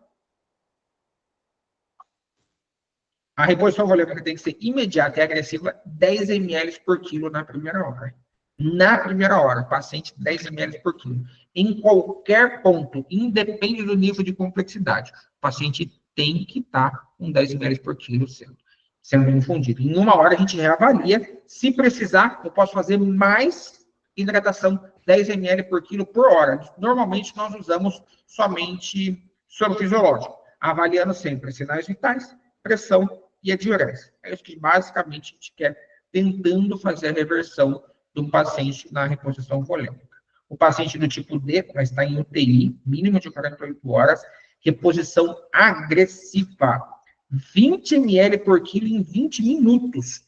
A reposição volêmica tem que ser imediata e agressiva, 10 ml por quilo na primeira hora. Na primeira hora, paciente 10 ml por quilo. Em qualquer ponto, independe do nível de complexidade, o paciente tem que estar com 10 ml por quilo sendo infundido. Em uma hora, a gente reavalia. Se precisar, eu posso fazer mais hidratação, 10 ml por quilo por hora. Normalmente, nós usamos somente soro fisiológico, avaliando sempre sinais vitais, pressão e a diurese. É isso que basicamente a gente quer, tentando fazer a reversão do paciente na reposição volêmica. O paciente do tipo D vai estar em UTI, mínimo de 48 horas, reposição agressiva, 20 ml por quilo em 20 minutos.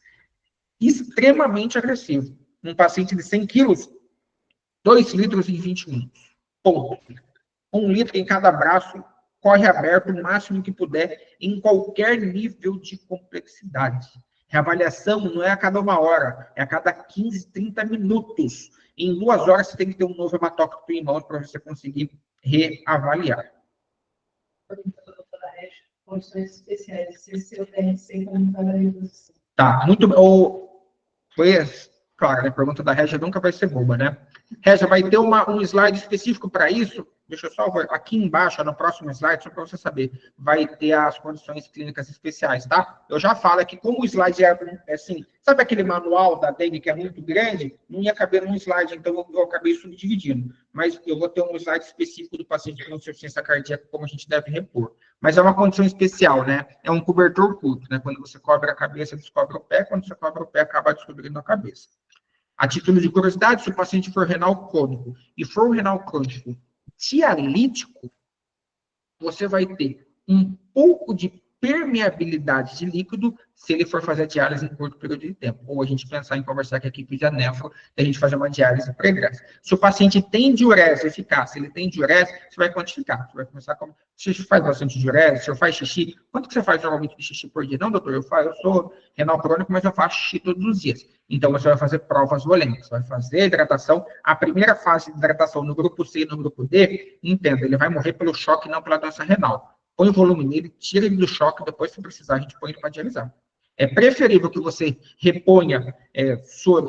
Extremamente agressivo. Um paciente de 100 quilos, 2 litros em 20 minutos. Ponto. 1 litro em cada braço, corre aberto o máximo que puder, em qualquer nível de complexidade. Reavaliação não é a cada 1 hora, é a cada 15, 30 minutos. Em 2 horas, você tem que ter um novo hematócrito em mãos para você conseguir reavaliar. Condições especiais, se seu TRC como para a reposição. Tá, muito bem. Foi, claro, a pergunta da Régia nunca vai ser boba, né? Régia, vai ter um slide específico para isso? deixa eu só ver, aqui embaixo, no próximo slide, só para você saber, vai ter as condições clínicas especiais, tá? Eu já falo aqui, como o slide é assim, sabe aquele manual da dengue que é muito grande? Não ia caber num slide, então eu acabei subdividindo. Mas eu vou ter um slide específico do paciente com insuficiência cardíaca, como a gente deve repor. Mas é uma condição especial, né? É um cobertor curto, né? Quando você cobre a cabeça, descobre o pé, quando você cobre o pé, acaba descobrindo a cabeça. A título de curiosidade, se o paciente for renal crônico e for um renal crônico dialítico, você vai ter um pouco de permeabilidade de líquido se ele for fazer a diálise em curto período de tempo. Ou a gente pensar em conversar com a equipe de anefro, a gente fazer uma diálise pregressa. Se o paciente tem diurese eficaz, se ele tem diurese, você vai quantificar. Você vai começar como, se você faz bastante diurese, se eu faz xixi, quanto que você faz normalmente de xixi por dia? Não, doutor, eu sou renal crônico, mas eu faço xixi todos os dias. Então, você vai fazer provas volêmicas, vai fazer hidratação. A primeira fase de hidratação no grupo C e no grupo D, entenda, ele vai morrer pelo choque, não pela doença renal. Põe o volume nele, tira ele do choque, depois, se precisar, a gente põe ele para dialisar. É preferível que você reponha,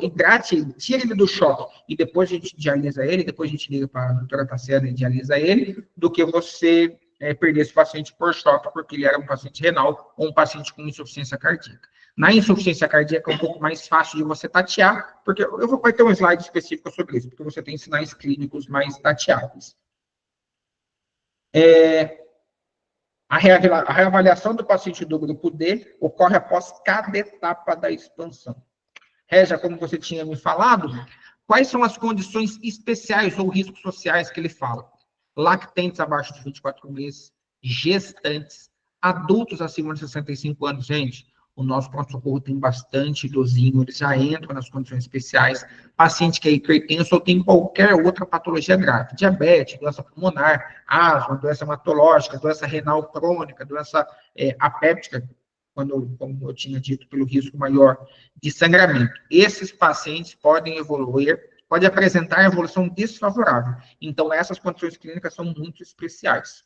hidrate ele, tire ele do choque, e depois a gente dialisa ele, depois a gente liga para a doutora Tassiana e dialisa ele, do que você perder esse paciente por choque, porque ele era um paciente renal ou um paciente com insuficiência cardíaca. Na insuficiência cardíaca é um pouco mais fácil de você tatear, porque vai ter um slide específico sobre isso, porque você tem sinais clínicos mais tateáveis. A reavaliação do paciente do grupo D ocorre após cada etapa da expansão. Régia, como você tinha me falado, quais são as condições especiais ou riscos sociais que ele fala? Lactentes abaixo de 24 meses, gestantes, adultos acima de 65 anos, gente, o nosso pronto-socorro tem bastante idosinho, eles já entram nas condições especiais, paciente que é hipertenso ou tem qualquer outra patologia grave, diabetes, doença pulmonar, asma, doença hematológica, doença renal crônica, doença apéptica, como eu tinha dito, pelo risco maior de sangramento. Esses pacientes podem evoluir, pode apresentar evolução desfavorável. Então, essas condições clínicas são muito especiais.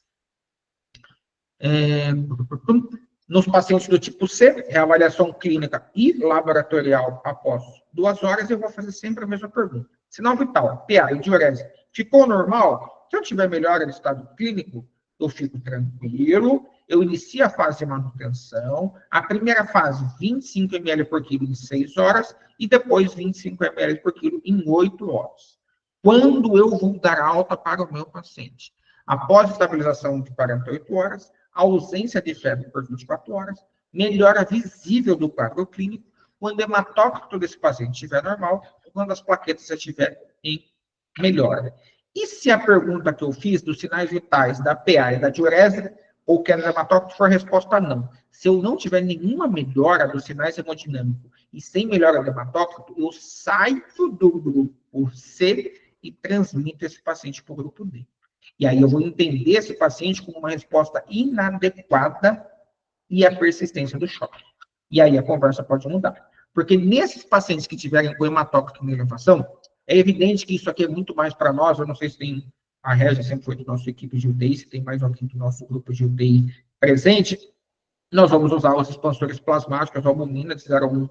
Nos pacientes do tipo C, reavaliação clínica e laboratorial após 2 horas, eu vou fazer sempre a mesma pergunta. Sinal vital, PA e diurese, ficou normal? Se eu tiver melhora no estado clínico, eu fico tranquilo, eu inicio a fase de manutenção, a primeira fase, 25 ml por quilo em 6 horas, e depois 25 ml por quilo em 8 horas. Quando eu vou dar alta para o meu paciente? Após estabilização de 48 horas, ausência de febre por 24 horas, melhora visível do quadro clínico, quando o hematócrito desse paciente estiver normal, quando as plaquetas estiverem em melhora. E se a pergunta que eu fiz dos sinais vitais da PA e da diurese, ou que é no hematócrito, for resposta não. Se eu não tiver nenhuma melhora dos sinais hemodinâmicos e sem melhora do hematócrito, eu saio do grupo C e transmito esse paciente para o grupo D. E aí eu vou entender esse paciente como uma resposta inadequada e a persistência do choque. E aí a conversa pode mudar. Porque nesses pacientes que tiverem com hematócrito em elevação, é evidente que isso aqui é muito mais para nós, eu não sei se tem, a Régia sempre foi da nossa equipe de UTI, se tem mais alguém do nosso grupo de UTI presente, nós vamos usar os expansores plasmáticos, a albumina de 0,1,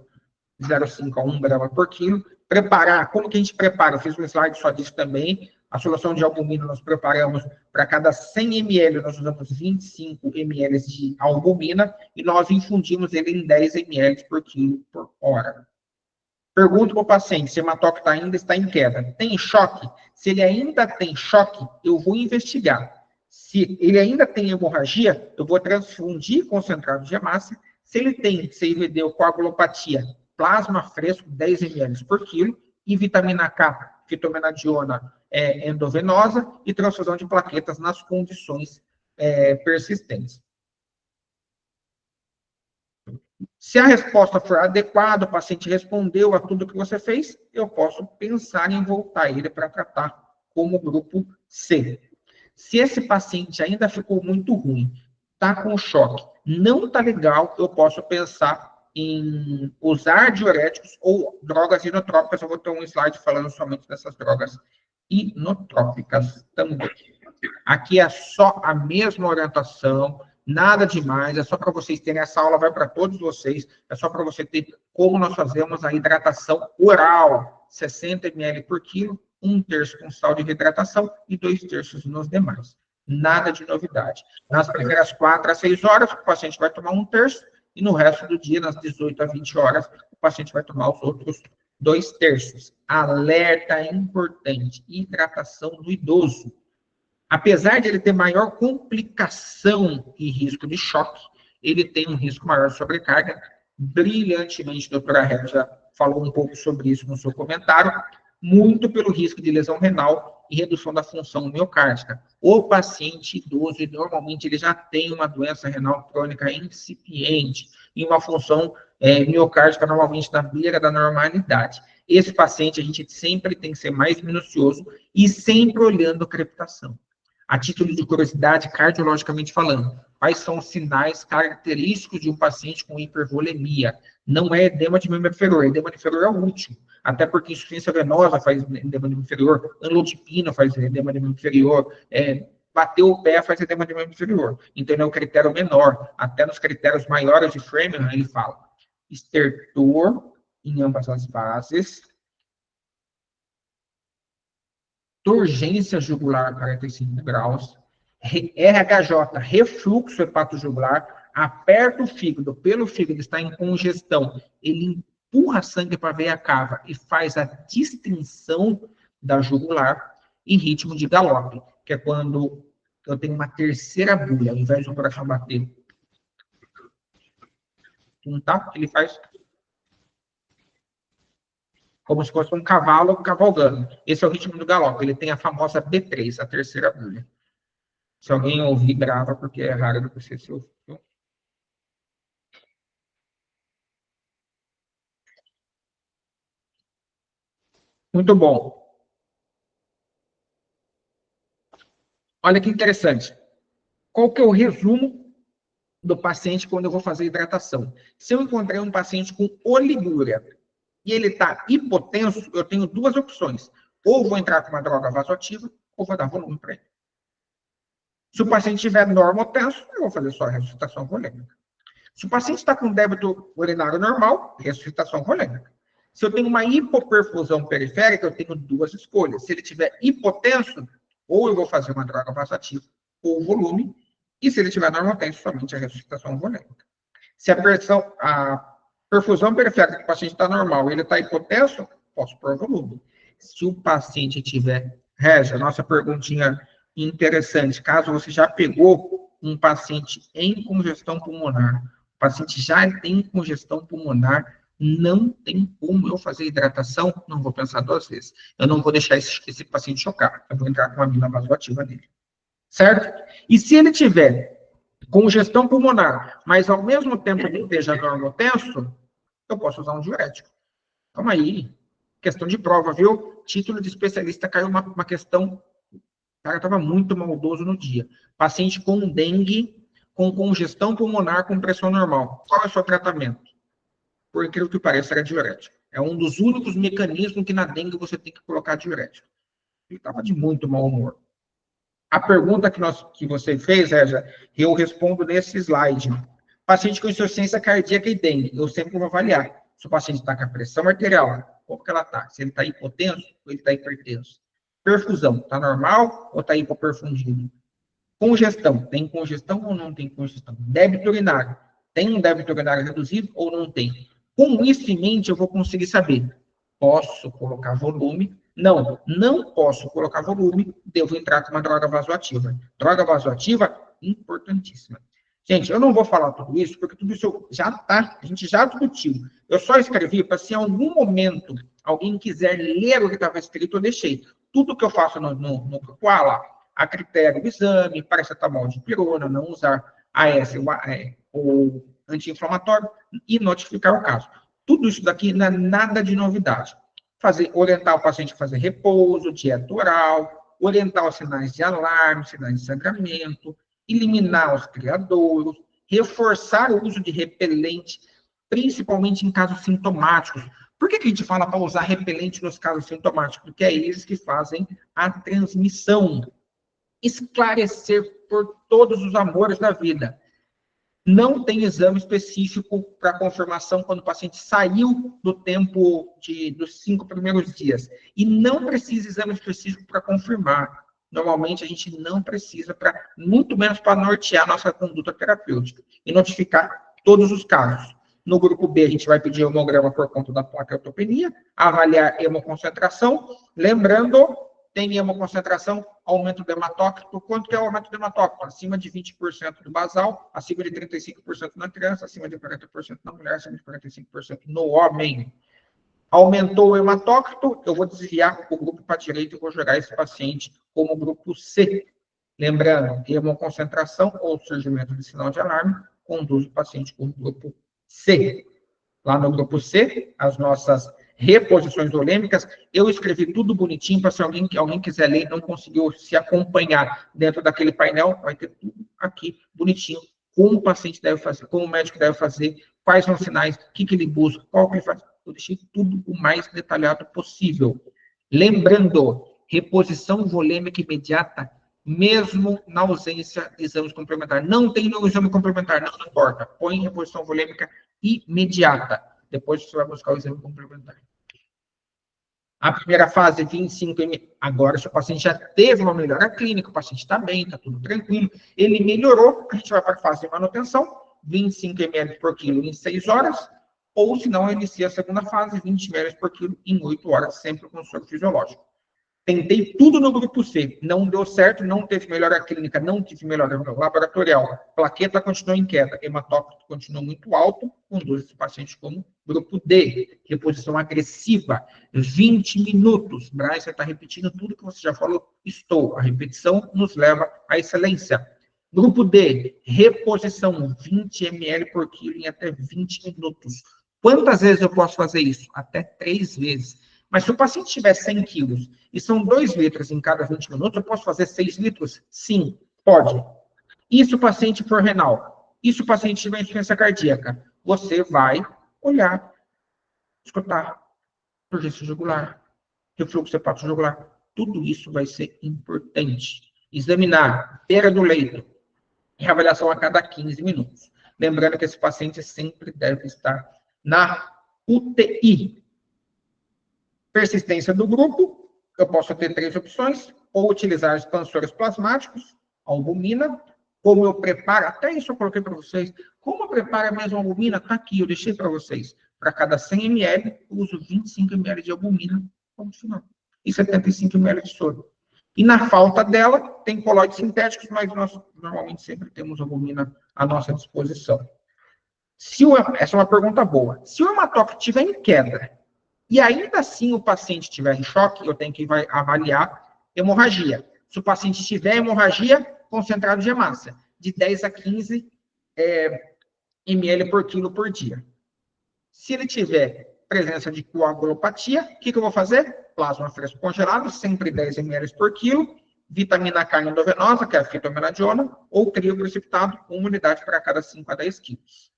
0,5 a 1 grama por quilo, preparar, como que a gente prepara? Eu fiz um slide só disso também. A solução de albumina nós preparamos para cada 100 ml, nós usamos 25 ml de albumina e nós infundimos ele em 10 ml por quilo por hora. Pergunto para o paciente se o hematócrito ainda está em queda. Tem choque? Se ele ainda tem choque, eu vou investigar. Se ele ainda tem hemorragia, eu vou transfundir concentrado de hemácia. Se ele tem CIVD ou coagulopatia, plasma fresco, 10 ml por quilo, e vitamina K, fitomenadiona endovenosa, e transfusão de plaquetas nas condições persistentes. Se a resposta for adequada, o paciente respondeu a tudo que você fez, eu posso pensar em voltar ele para tratar como grupo C. Se esse paciente ainda ficou muito ruim, está com choque, não está legal, eu posso pensar em usar diuréticos ou drogas inotrópicas. Eu vou ter um slide falando somente dessas drogas inotrópicas também. Aqui é só a mesma orientação, nada demais, é só para vocês terem, essa aula vai para todos vocês, é só para você ter como nós fazemos a hidratação oral, 60 ml por quilo, 1/3 com sal de reidratação e 2/3 nos demais. Nada de novidade. Nas primeiras 4 a 6 horas, o paciente vai tomar 1/3, e no resto do dia, nas 18 a 20 horas, o paciente vai tomar os outros 2/3. Alerta importante: hidratação do idoso. Apesar de ele ter maior complicação e risco de choque, ele tem um risco maior de sobrecarga. Brilhantemente, a doutora Hera já falou um pouco sobre isso no seu comentário, muito pelo risco de lesão renal e redução da função miocárdica. O paciente idoso, normalmente, ele já tem uma doença renal crônica incipiente e uma função miocárdica, normalmente, na beira da normalidade. Esse paciente, a gente sempre tem que ser mais minucioso e sempre olhando a crepitação. A título de curiosidade, cardiologicamente falando, quais são os sinais característicos de um paciente com hipervolemia? Não é edema de membro inferior, edema de inferior é o último, até porque insuficiência venosa faz edema de membro inferior, anlodipina faz edema de membro inferior, bateu o pé faz edema de membro inferior. Então, é o critério menor. Até nos critérios maiores de Framingham, ele fala estertor em ambas as fases, turgência jugular 45 graus, RHJ, refluxo hepatojugular, aperta o fígado, pelo fígado está em congestão, ele empurra sangue para a veia cava e faz a distensão da jugular, e ritmo de galope, que é quando eu tenho uma terceira bulha, ao invés do coração bater. Não tá? Ele faz como se fosse um cavalo cavalgando. Esse é o ritmo do galope. Ele tem a famosa B3, a terceira bulha. Se alguém ouvir, grava, porque é raro de você se ouvir. Muito bom. Olha que interessante. Qual que é o resumo do paciente quando eu vou fazer hidratação? Se eu encontrei um paciente com oligúria e ele está hipotenso, eu tenho duas opções. Ou vou entrar com uma droga vasoativa, ou vou dar volume para ele. Se o paciente estiver normotenso, eu vou fazer só a ressuscitação volêmica. Se o paciente está com débito urinário normal, ressuscitação volêmica. Se eu tenho uma hipoperfusão periférica, eu tenho duas escolhas. Se ele estiver hipotenso, ou eu vou fazer uma droga vasoativa, ou volume, e se ele estiver normotenso, somente a ressuscitação volêmica. Se a perfusão periférica do paciente está normal e ele está hipotenso, posso pôr volume. Se o paciente tiver, Régia, nossa perguntinha interessante, caso você já pegou um paciente em congestão pulmonar, o paciente já tem congestão pulmonar, não tem como eu fazer hidratação, não vou pensar duas vezes. Eu não vou deixar esse paciente chocar, eu vou entrar com uma amina vasoativa nele. Certo? E se ele tiver congestão pulmonar, mas ao mesmo tempo ele esteja normotenso, eu posso usar um diurético. Calma aí. Questão de prova, viu? Título de especialista caiu uma questão. O cara estava muito maldoso no dia. Paciente com dengue, com congestão pulmonar, com pressão normal. Qual é o seu tratamento? Por incrível que pareça, era diurético. É um dos únicos mecanismos que na dengue você tem que colocar diurético. Ele estava de muito mau humor. A pergunta que você fez, Régia, eu respondo nesse slide. Paciente com insuficiência cardíaca e dengue, eu sempre vou avaliar. Se o paciente está com a pressão arterial, como que ela está? Se ele está hipotenso ou ele está hipertenso? Perfusão, está normal ou está hipoperfundido? Congestão, tem congestão ou não tem congestão? Débito urinário, tem um débito urinário reduzido ou não tem? Com isso em mente, eu vou conseguir saber. Posso colocar volume? Não, não posso colocar volume, devo entrar com uma droga vasoativa. Droga vasoativa, importantíssima. Gente, eu não vou falar tudo isso, porque tudo isso a gente já discutiu. Eu só escrevi para se em algum momento alguém quiser ler o que estava escrito, eu deixei. Tudo que eu faço no grupo A lá, a critério do exame, paracetamol de pirona, não usar AS ou anti-inflamatório e notificar o caso. Tudo isso daqui não é nada de novidade. Orientar o paciente a fazer repouso, dieta oral, orientar os sinais de alarme, sinais de sangramento, eliminar os criadouros, reforçar o uso de repelente, principalmente em casos sintomáticos. Por que a gente fala para usar repelente nos casos sintomáticos? Porque é eles que fazem a transmissão. Esclarecer por todos os amores da vida. Não tem exame específico para confirmação quando o paciente saiu do tempo dos 5 primeiros dias. E não precisa exame específico para confirmar. Normalmente, a gente não precisa, muito menos para nortear nossa conduta terapêutica e notificar todos os casos. No grupo B, a gente vai pedir hemograma por conta da plaquetopenia, avaliar hemoconcentração. Lembrando, tem hemoconcentração, aumento do hematócrito. Quanto que é o aumento do hematócrito? Acima de 20% do basal, acima de 35% na criança, acima de 40% na mulher, acima de 45% no homem. Aumentou o hematócrito, eu vou desviar o grupo para a direita e vou jogar esse paciente como grupo C. Lembrando, hemoconcentração ou surgimento de sinal de alarme conduz o paciente como grupo C. Lá no grupo C, as nossas reposições volêmicas, eu escrevi tudo bonitinho para se alguém quiser ler e não conseguiu se acompanhar dentro daquele painel, vai ter tudo aqui bonitinho, como o paciente deve fazer, como o médico deve fazer, quais são os sinais, o que ele busca, qual que ele faz. Eu deixei tudo o mais detalhado possível. Lembrando, reposição volêmica imediata, mesmo na ausência de exames complementares. Não tem nenhum exame complementar, não importa. Põe reposição volêmica imediata. Depois você vai buscar o exame complementar. A primeira fase, 25 ml. Agora, se o paciente já teve uma melhora clínica, o paciente está bem, está tudo tranquilo, ele melhorou, a gente vai para a fase de manutenção, 25 ml por quilo em 6 horas, ou se não, inicia a segunda fase, 20 ml por quilo em 8 horas, sempre com soro fisiológico. Tentei tudo no grupo C, não deu certo, não teve melhora clínica, não tive melhora laboratorial. Plaqueta continuou em queda, hematócrito continuou muito alto, conduz esse paciente como grupo D. Reposição agressiva, 20 minutos. Braz, você está repetindo tudo que você já falou. Estou. A repetição nos leva à excelência. Grupo D, reposição, 20 ml por quilo em até 20 minutos. Quantas vezes eu posso fazer isso? Até 3 vezes. Mas se o paciente tiver 100 quilos e são 2 litros em cada 20 minutos, eu posso fazer 6 litros? Sim, pode. E se o paciente for renal? E se o paciente tiver insuficiência cardíaca? Você vai olhar, escutar, urgência jugular, refluxo hepatojugular. Tudo isso vai ser importante. Examinar, beira do leito, reavaliação a cada 15 minutos. Lembrando que esse paciente sempre deve estar na UTI. Persistência do grupo, eu posso ter 3 opções, ou utilizar expansores plasmáticos, albumina, como eu preparo, até isso eu coloquei para vocês, como eu preparo a mesma albumina, está aqui, eu deixei para vocês. Para cada 100 ml, eu uso 25 ml de albumina, ponto final, e 75 ml de soro. E na falta dela, tem colóides sintéticos, mas nós normalmente sempre temos albumina à nossa disposição. Essa é uma pergunta boa. Se o hematócrito estiver em queda, e ainda assim o paciente estiver em choque, eu tenho que avaliar hemorragia. Se o paciente tiver hemorragia, concentrado de hemácia, de 10 a 15 ml por quilo por dia. Se ele tiver presença de coagulopatia, o que eu vou fazer? Plasma fresco congelado, sempre 10 ml por quilo, vitamina K endovenosa, que é a fitomenadiona, ou trio precipitado, 1 unidade para cada 5 a 10 quilos.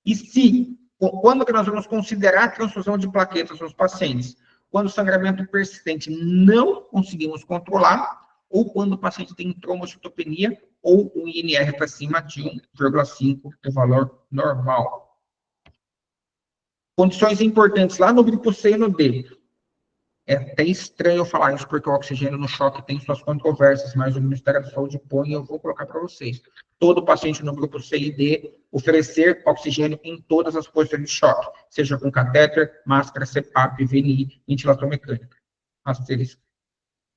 E quando que nós vamos considerar a transfusão de plaquetas nos pacientes? Quando o sangramento persistente não conseguimos controlar, ou quando o paciente tem trombocitopenia, ou um INR para cima de 1,5, o valor normal. Condições importantes lá no grupo C e no D. É até estranho eu falar isso, porque o oxigênio no choque tem suas controvérsias, mas o Ministério da Saúde põe e eu vou colocar para vocês. Todo paciente no grupo C e D oferecer oxigênio em todas as posições de choque, seja com catéter, máscara, CPAP, VNI, ventilação mecânica. Asterisco.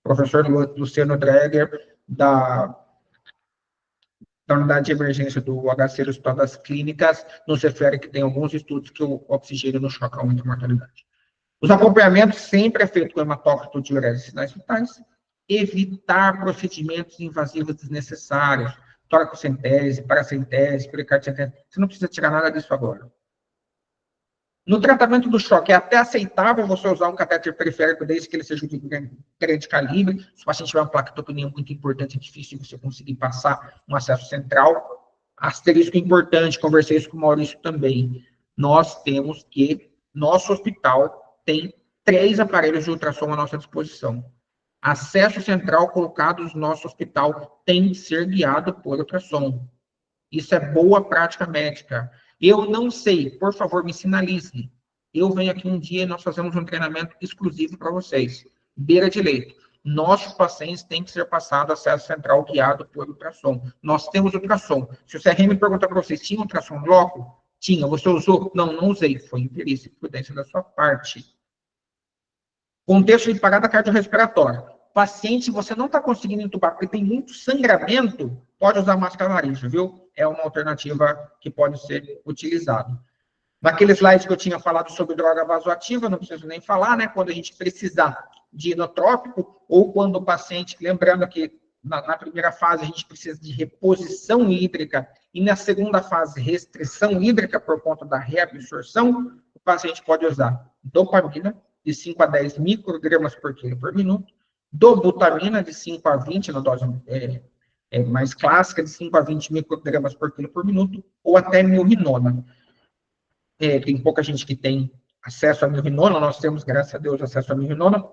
Professor Luciano Dreger, da unidade de emergência do HC do Hospital das Clínicas, nos refere que tem alguns estudos que o oxigênio no choque aumenta a mortalidade. Os acompanhamentos sempre é feito com hematócrito, diurese e sinais vitais. Evitar procedimentos invasivos desnecessários, toracocentese, paracentese, pericardicentese. Você não precisa tirar nada disso agora. No tratamento do choque, é até aceitável você usar um catéter periférico, desde que ele seja de grande calibre. Se o paciente tiver uma plaquetopenia muito importante, é difícil você conseguir passar um acesso central. Asterisco importante, conversei isso com o Maurício também. Nós temos que, nosso hospital tem 3 aparelhos de ultrassom à nossa disposição. Acesso central colocado no nosso hospital tem que ser guiado por ultrassom. Isso é boa prática médica. Eu não sei, por favor, me sinalize. Eu venho aqui um dia e nós fazemos um treinamento exclusivo para vocês. Beira de leito. Nossos pacientes têm que ser passados acesso central guiado por ultrassom. Nós temos ultrassom. Se o CRM perguntar para vocês, tinha ultrassom loco? Tinha. Você usou? Não, não usei. Foi imperícia e prudência da sua parte. Contexto de parada cardiorrespiratória. Paciente, você não está conseguindo entubar porque tem muito sangramento, pode usar máscara laríngea, viu? É uma alternativa que pode ser utilizada. Naquele slide que eu tinha falado sobre droga vasoativa, não preciso nem falar, né? Quando a gente precisar de inotrópico, ou quando o paciente, lembrando que na primeira fase a gente precisa de reposição hídrica, e na segunda fase, restrição hídrica por conta da reabsorção, o paciente pode usar dopamina, de 5 a 10 microgramas por quilo por minuto, dobutamina, de 5 a 20, na dose mais clássica, de 5 a 20 microgramas por quilo por minuto, ou até milrinona. Tem pouca gente que tem acesso a milrinona, nós temos, graças a Deus, acesso a milrinona.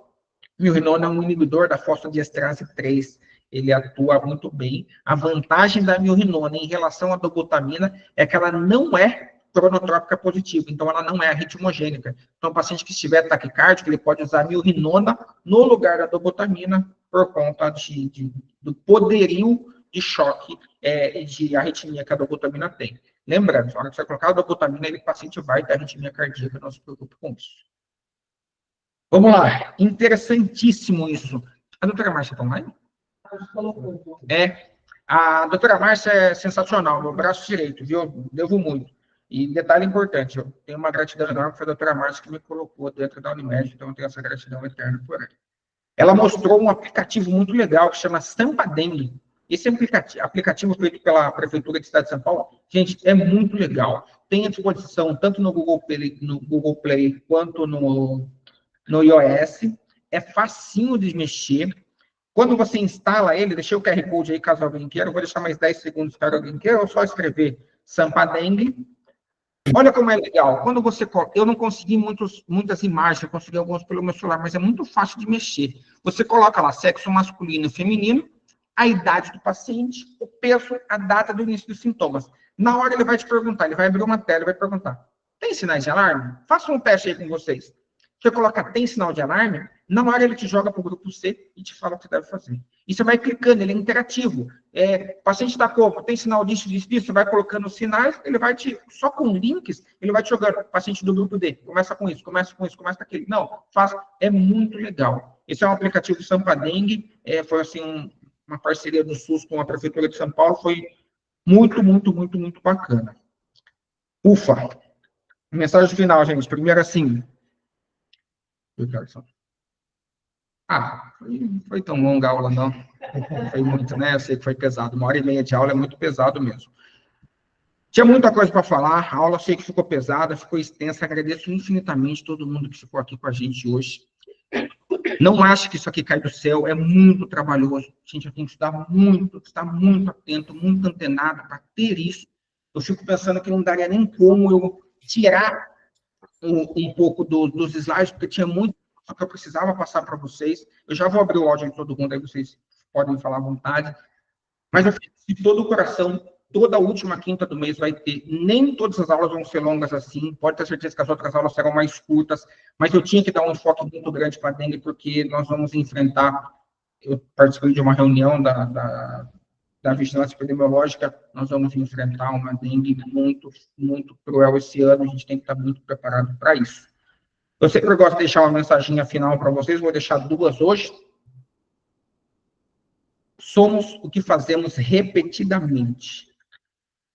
Milrinona é um inibidor da fosfodiesterase 3, ele atua muito bem. A vantagem da milrinona em relação à dobutamina é que ela não é cronotrópica positiva, então ela não é arritmogênica. Então, o paciente que estiver taquicárdico, ele pode usar milrinona no lugar da dobutamina por conta do poderio de choque de arritmia que a dobutamina tem. Lembrando, na hora que você colocar a dobutamina, o paciente vai ter arritmia cardíaca, não se preocupe com isso. Vamos lá, interessantíssimo isso. A doutora Márcia está online? A doutora Márcia é sensacional, meu braço direito, viu? Devo muito. E detalhe importante, eu tenho uma gratidão enorme para a doutora Márcia que me colocou dentro da Unimed, então eu tenho essa gratidão eterna por ela. Ela mostrou um aplicativo muito legal que chama Sampa Dengue. Esse aplicativo feito pela Prefeitura de Estado de São Paulo, gente, é muito legal. Tem à disposição tanto no Google Play quanto no iOS. É facinho de mexer. Quando você instala ele, deixei o QR Code aí, caso alguém queira, eu vou deixar mais 10 segundos para alguém queira, ou só escrever Sampa Dengue. Olha como é legal. Quando você coloca, eu não consegui muitas imagens, eu consegui algumas pelo meu celular, mas é muito fácil de mexer. Você coloca lá sexo masculino e feminino, a idade do paciente, o peso, a data do início dos sintomas. Na hora ele vai te perguntar, ele vai abrir uma tela e vai perguntar: tem sinais de alarme? Faça um teste aí com vocês. Você coloca tem sinal de alarme, na hora ele te joga para o grupo C e te fala o que você deve fazer. E você vai clicando, ele é interativo. O paciente está como? Tem sinal disso, você vai colocando os sinais, ele vai só com links, ele vai te jogando, paciente do grupo D, começa com isso, começa com aquilo. Não, é muito legal. Esse é um aplicativo do Sampa Dengue, foi assim, uma parceria do SUS com a Prefeitura de São Paulo, foi muito, muito, muito, muito bacana. Ufa! Mensagem final, gente. Primeiro, assim... foi tão longa a aula, não. Foi muito, né? Eu sei que foi pesado. 1h30 de aula é muito pesado mesmo. Tinha muita coisa para falar. A aula sei que ficou pesada, ficou extensa. Agradeço infinitamente todo mundo que ficou aqui com a gente hoje. Não acho que isso aqui cai do céu. É muito trabalhoso. A gente tem que estudar muito, estar muito atento, muito antenado para ter isso. Eu fico pensando que não daria nem como eu tirar um pouco dos slides, porque tinha muito que eu precisava passar para vocês. Eu já vou abrir o áudio de todo mundo, aí vocês podem falar à vontade. Mas eu fiz de todo o coração, toda a última quinta do mês vai ter. Nem todas as aulas vão ser longas assim, pode ter certeza que as outras aulas serão mais curtas, mas eu tinha que dar um enfoque muito grande para a dengue, porque nós vamos enfrentar, eu participei de uma reunião da vigilância epidemiológica, nós vamos enfrentar uma dengue muito, muito cruel esse ano, a gente tem que estar muito preparado para isso. Eu sempre gosto de deixar uma mensaginha final para vocês, vou deixar 2 hoje. Somos o que fazemos repetidamente.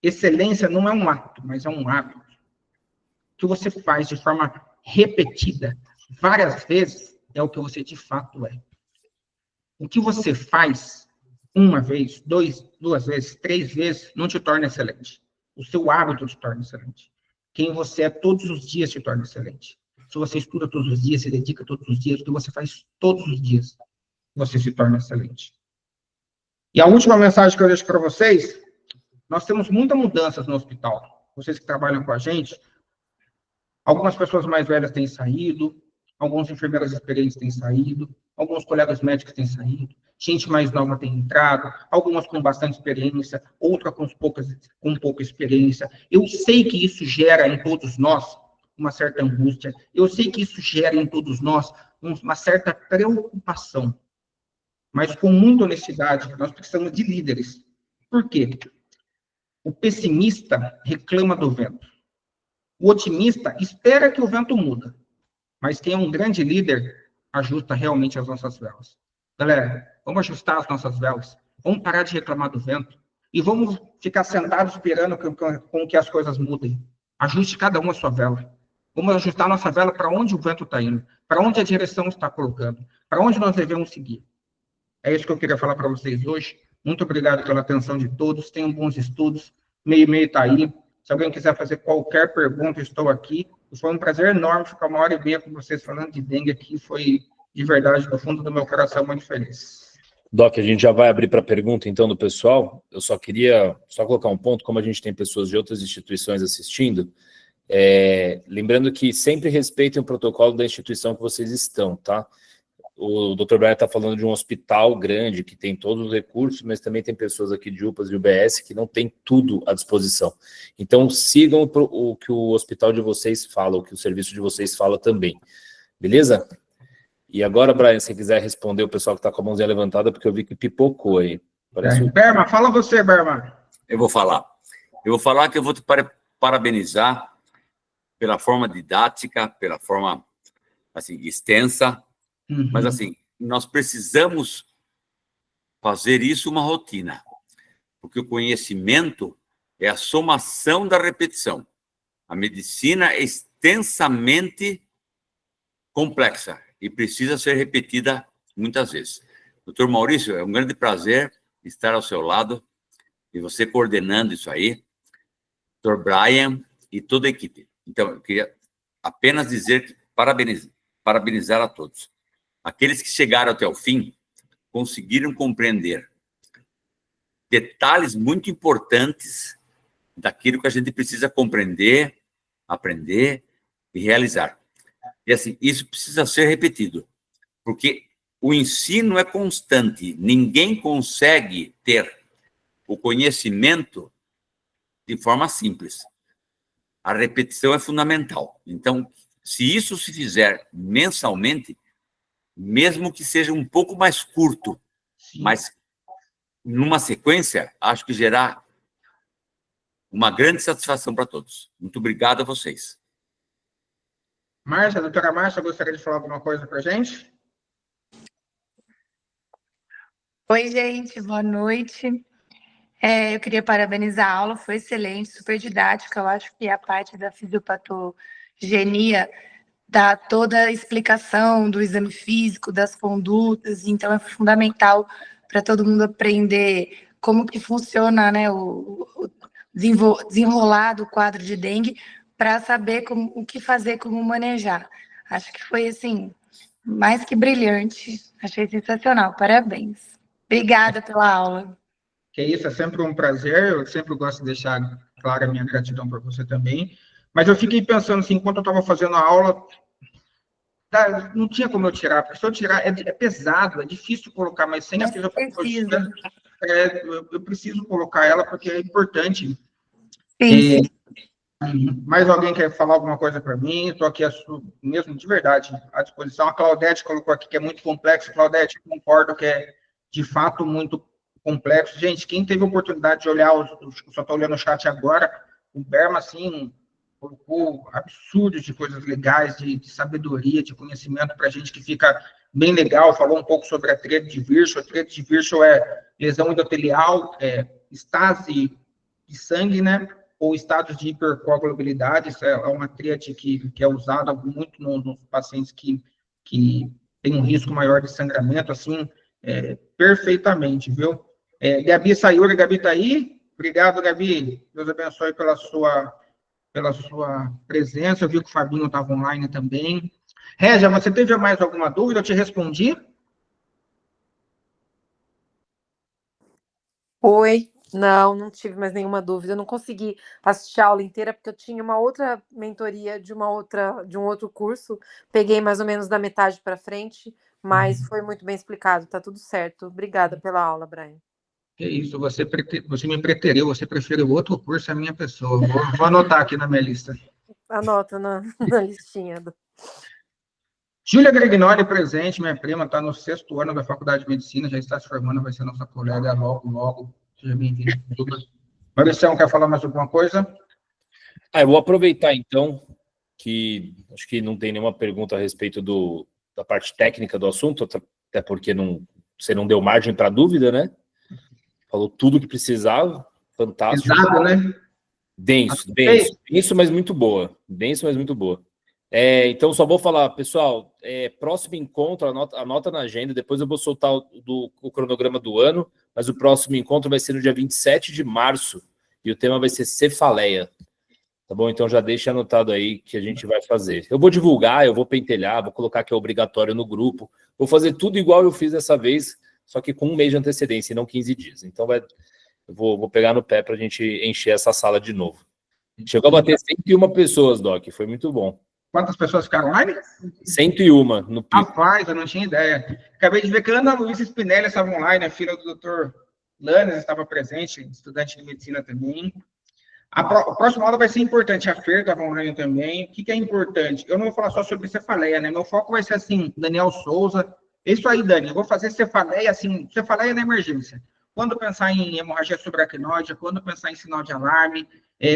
Excelência não é um ato, mas é um hábito. O que você faz de forma repetida, várias vezes, é o que você de fato é. O que você faz uma vez, 2 vezes, 3 vezes, não te torna excelente. O seu hábito te torna excelente. Quem você é todos os dias te torna excelente. Se você estuda todos os dias, se dedica todos os dias, o que você faz todos os dias, você se torna excelente. E a última mensagem que eu deixo para vocês, nós temos muitas mudanças no hospital. Vocês que trabalham com a gente, algumas pessoas mais velhas têm saído, alguns enfermeiros experientes têm saído, alguns colegas médicos têm saído, gente mais nova tem entrado, algumas com bastante experiência, outras com pouca experiência. Eu sei que isso gera em todos nós uma certa angústia, eu sei que isso gera em todos nós uma certa preocupação, mas com muita honestidade, nós precisamos de líderes. Por quê? O pessimista reclama do vento. O otimista espera que o vento muda. Mas quem é um grande líder ajusta realmente as nossas velas. Galera, vamos ajustar as nossas velas. Vamos parar de reclamar do vento. E vamos ficar sentados esperando com que as coisas mudem. Ajuste cada um a sua vela. Vamos ajustar a nossa vela para onde o vento está indo. Para onde a direção está colocando. Para onde nós devemos seguir. É isso que eu queria falar para vocês hoje. Muito obrigado pela atenção de todos. Tenham bons estudos. Meio está aí. Se alguém quiser fazer qualquer pergunta, estou aqui. Foi um prazer enorme ficar 1h30 com vocês falando de dengue aqui. Foi, de verdade, do fundo do meu coração, muito feliz. Doc, a gente já vai abrir para pergunta, então, do pessoal. Eu só queria colocar um ponto, como a gente tem pessoas de outras instituições assistindo, lembrando que sempre respeitem o protocolo da instituição que vocês estão, tá? O Dr. Brian está falando de um hospital grande, que tem todos os recursos, mas também tem pessoas aqui de UPAs e UBS que não tem tudo à disposição. Então, sigam o que o hospital de vocês fala, o que o serviço de vocês fala também. Beleza? E agora, Brian, se quiser responder o pessoal que está com a mãozinha levantada, porque eu vi que pipocou aí. Berma, fala você, Berma. Eu vou falar que eu vou te parabenizar pela forma didática, pela forma, assim, extensa. Mas, assim, nós precisamos fazer isso uma rotina, porque o conhecimento é a somação da repetição. A medicina é extensamente complexa e precisa ser repetida muitas vezes. Doutor Maurício, é um grande prazer estar ao seu lado e você coordenando isso aí, Dr. Brian e toda a equipe. Então, eu queria apenas dizer que parabenizar a todos. Aqueles que chegaram até o fim conseguiram compreender detalhes muito importantes daquilo que a gente precisa compreender, aprender e realizar. E assim, isso precisa ser repetido, porque o ensino é constante. Ninguém consegue ter o conhecimento de forma simples. A repetição é fundamental. Então, se isso se fizer mensalmente, mesmo que seja um pouco mais curto, sim, mas numa sequência, acho que gerará uma grande satisfação para todos. Muito obrigado a vocês. Márcia, doutora Márcia, gostaria de falar alguma coisa para a gente? Oi, gente, boa noite. Eu queria parabenizar a aula, foi excelente, super didática. Eu acho que a parte da fisiopatogenia dá toda a explicação do exame físico, das condutas, então é fundamental para todo mundo aprender como que funciona, né, o desenrolar do quadro de dengue, para saber o que fazer, como manejar. Acho que foi, assim, mais que brilhante. Achei sensacional, parabéns. Obrigada pela aula. Que isso, é sempre um prazer, eu sempre gosto de deixar clara a minha gratidão para você também, mas eu fiquei pensando assim, enquanto eu estava fazendo a aula, não tinha como eu tirar, porque se eu tirar, é pesado, é difícil colocar, mas sem a fisiopatologia, eu preciso colocar ela, porque é importante. Sim. Mais alguém quer falar alguma coisa para mim? Estou aqui, mesmo de verdade, à disposição. A Claudete colocou aqui que é muito complexo. Claudete, concordo que é, de fato, muito complexo. Gente, quem teve a oportunidade de olhar, só estou olhando o chat agora, o Berma, assim, colocou absurdos de coisas legais, de sabedoria, de conhecimento para a gente, que fica bem legal. Falou um pouco sobre a tríade de Virchow. A tríade de Virchow é lesão endotelial, estase de sangue, né? Ou estados de hipercoagulabilidade. Isso é uma tríade que é usada muito nos pacientes que têm um risco maior de sangramento, assim, perfeitamente, viu? Gabi Sayuri, Gabi está aí? Obrigado, Gabi. Deus abençoe pela sua presença. Eu vi que o Fabinho estava online também. Régia, você teve mais alguma dúvida? Eu te respondi? Oi, Não tive mais nenhuma dúvida. Eu não consegui assistir a aula inteira porque eu tinha uma outra mentoria de um outro curso. Peguei mais ou menos da metade para frente, mas foi muito bem explicado. Tá tudo certo. Obrigada pela aula, Brian. Que isso, você me preteriu, você prefere outro curso à minha pessoa. Vou anotar aqui na minha lista. Anota na listinha. Júlia Gregnoli, presente, minha prima, está no 6º ano da Faculdade de Medicina, já está se formando, vai ser nossa colega logo, logo. Seja bem-vinda. Mauricião, quer falar mais alguma coisa? Eu vou aproveitar, então, que acho que não tem nenhuma pergunta a respeito da parte técnica do assunto, até porque você não deu margem para dúvida, né? Falou tudo que precisava, fantástico. Exato, né? Denso, mas muito boa. Denso, mas muito boa. Então, só vou falar, pessoal, próximo encontro, anota na agenda, depois eu vou soltar o cronograma do ano, mas o próximo encontro vai ser no dia 27 de março, e o tema vai ser cefaleia. Tá bom? Então já deixa anotado aí que a gente vai fazer. Eu vou divulgar, eu vou pentelhar, vou colocar que é obrigatório no grupo, vou fazer tudo igual eu fiz dessa vez, só que com 1 mês de antecedência e não 15 dias. Então eu vou pegar no pé para a gente encher essa sala de novo. Chegou a bater 101 pessoas, Doc, foi muito bom. Quantas pessoas ficaram online? 101 no pico. Rapaz, eu não tinha ideia. Acabei de ver que a Ana Luísa Spinelli estava online, a filha do Dr. Lanes estava presente, estudante de medicina também. A próxima aula vai ser importante, a Fer estava online também. O que é importante? Eu não vou falar só sobre cefaleia, né? Meu foco vai ser assim, Daniel Souza. Isso aí, Dani, eu vou fazer cefaleia, assim, cefaleia na emergência. Quando pensar em hemorragia subaracnoide, quando pensar em sinal de alarme,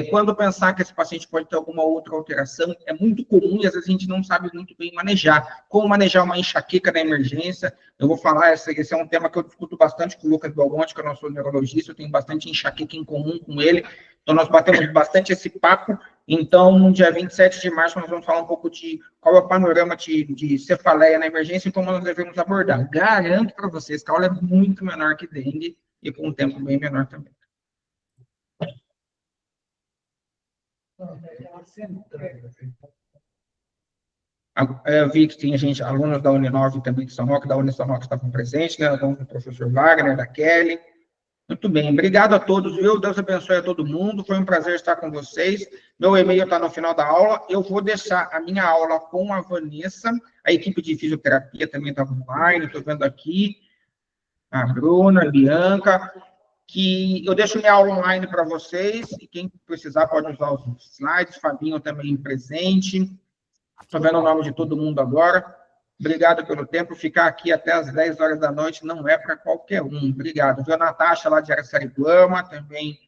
quando pensar que esse paciente pode ter alguma outra alteração, é muito comum e às vezes a gente não sabe muito bem manejar. Como manejar uma enxaqueca na emergência, eu vou falar, esse é um tema que eu discuto bastante com o Lucas Belmonte, que é o nosso neurologista, eu tenho bastante enxaqueca em comum com ele, então nós batemos bastante esse papo. Então, no dia 27 de março, nós vamos falar um pouco de qual é o panorama de cefaleia na emergência e como nós devemos abordar. Garanto para vocês que a aula é muito menor que dengue e com um tempo bem menor também. Eu vi que tinha gente, alunos da Uninove também de São Roque, da Unisão Roque estavam presentes, né? Alunos do professor Wagner, da Kelly. Muito bem, obrigado a todos, viu? Deus abençoe a todo mundo, foi um prazer estar com vocês. Meu e-mail está no final da aula, eu vou deixar a minha aula com a Vanessa, a equipe de fisioterapia também estava online, estou vendo aqui, a Bruna, a Bianca, que eu deixo minha aula online para vocês, e quem precisar pode usar os slides, Fabinho também presente, estou vendo o nome de todo mundo agora. Obrigado pelo tempo. Ficar aqui até as 10 horas da noite não é para qualquer um. Obrigado. Viu a Natasha, lá de Araçariguama, também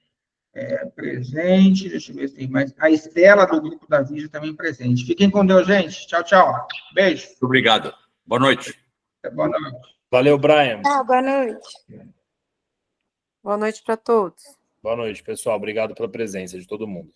presente. Deixa eu ver se tem mais. A Estela, do grupo da Vídeo, também presente. Fiquem com Deus, gente. Tchau, tchau. Beijo. Muito obrigado. Boa noite. Boa noite. Valeu, Brian. Boa noite. Boa noite para todos. Boa noite, pessoal. Obrigado pela presença de todo mundo.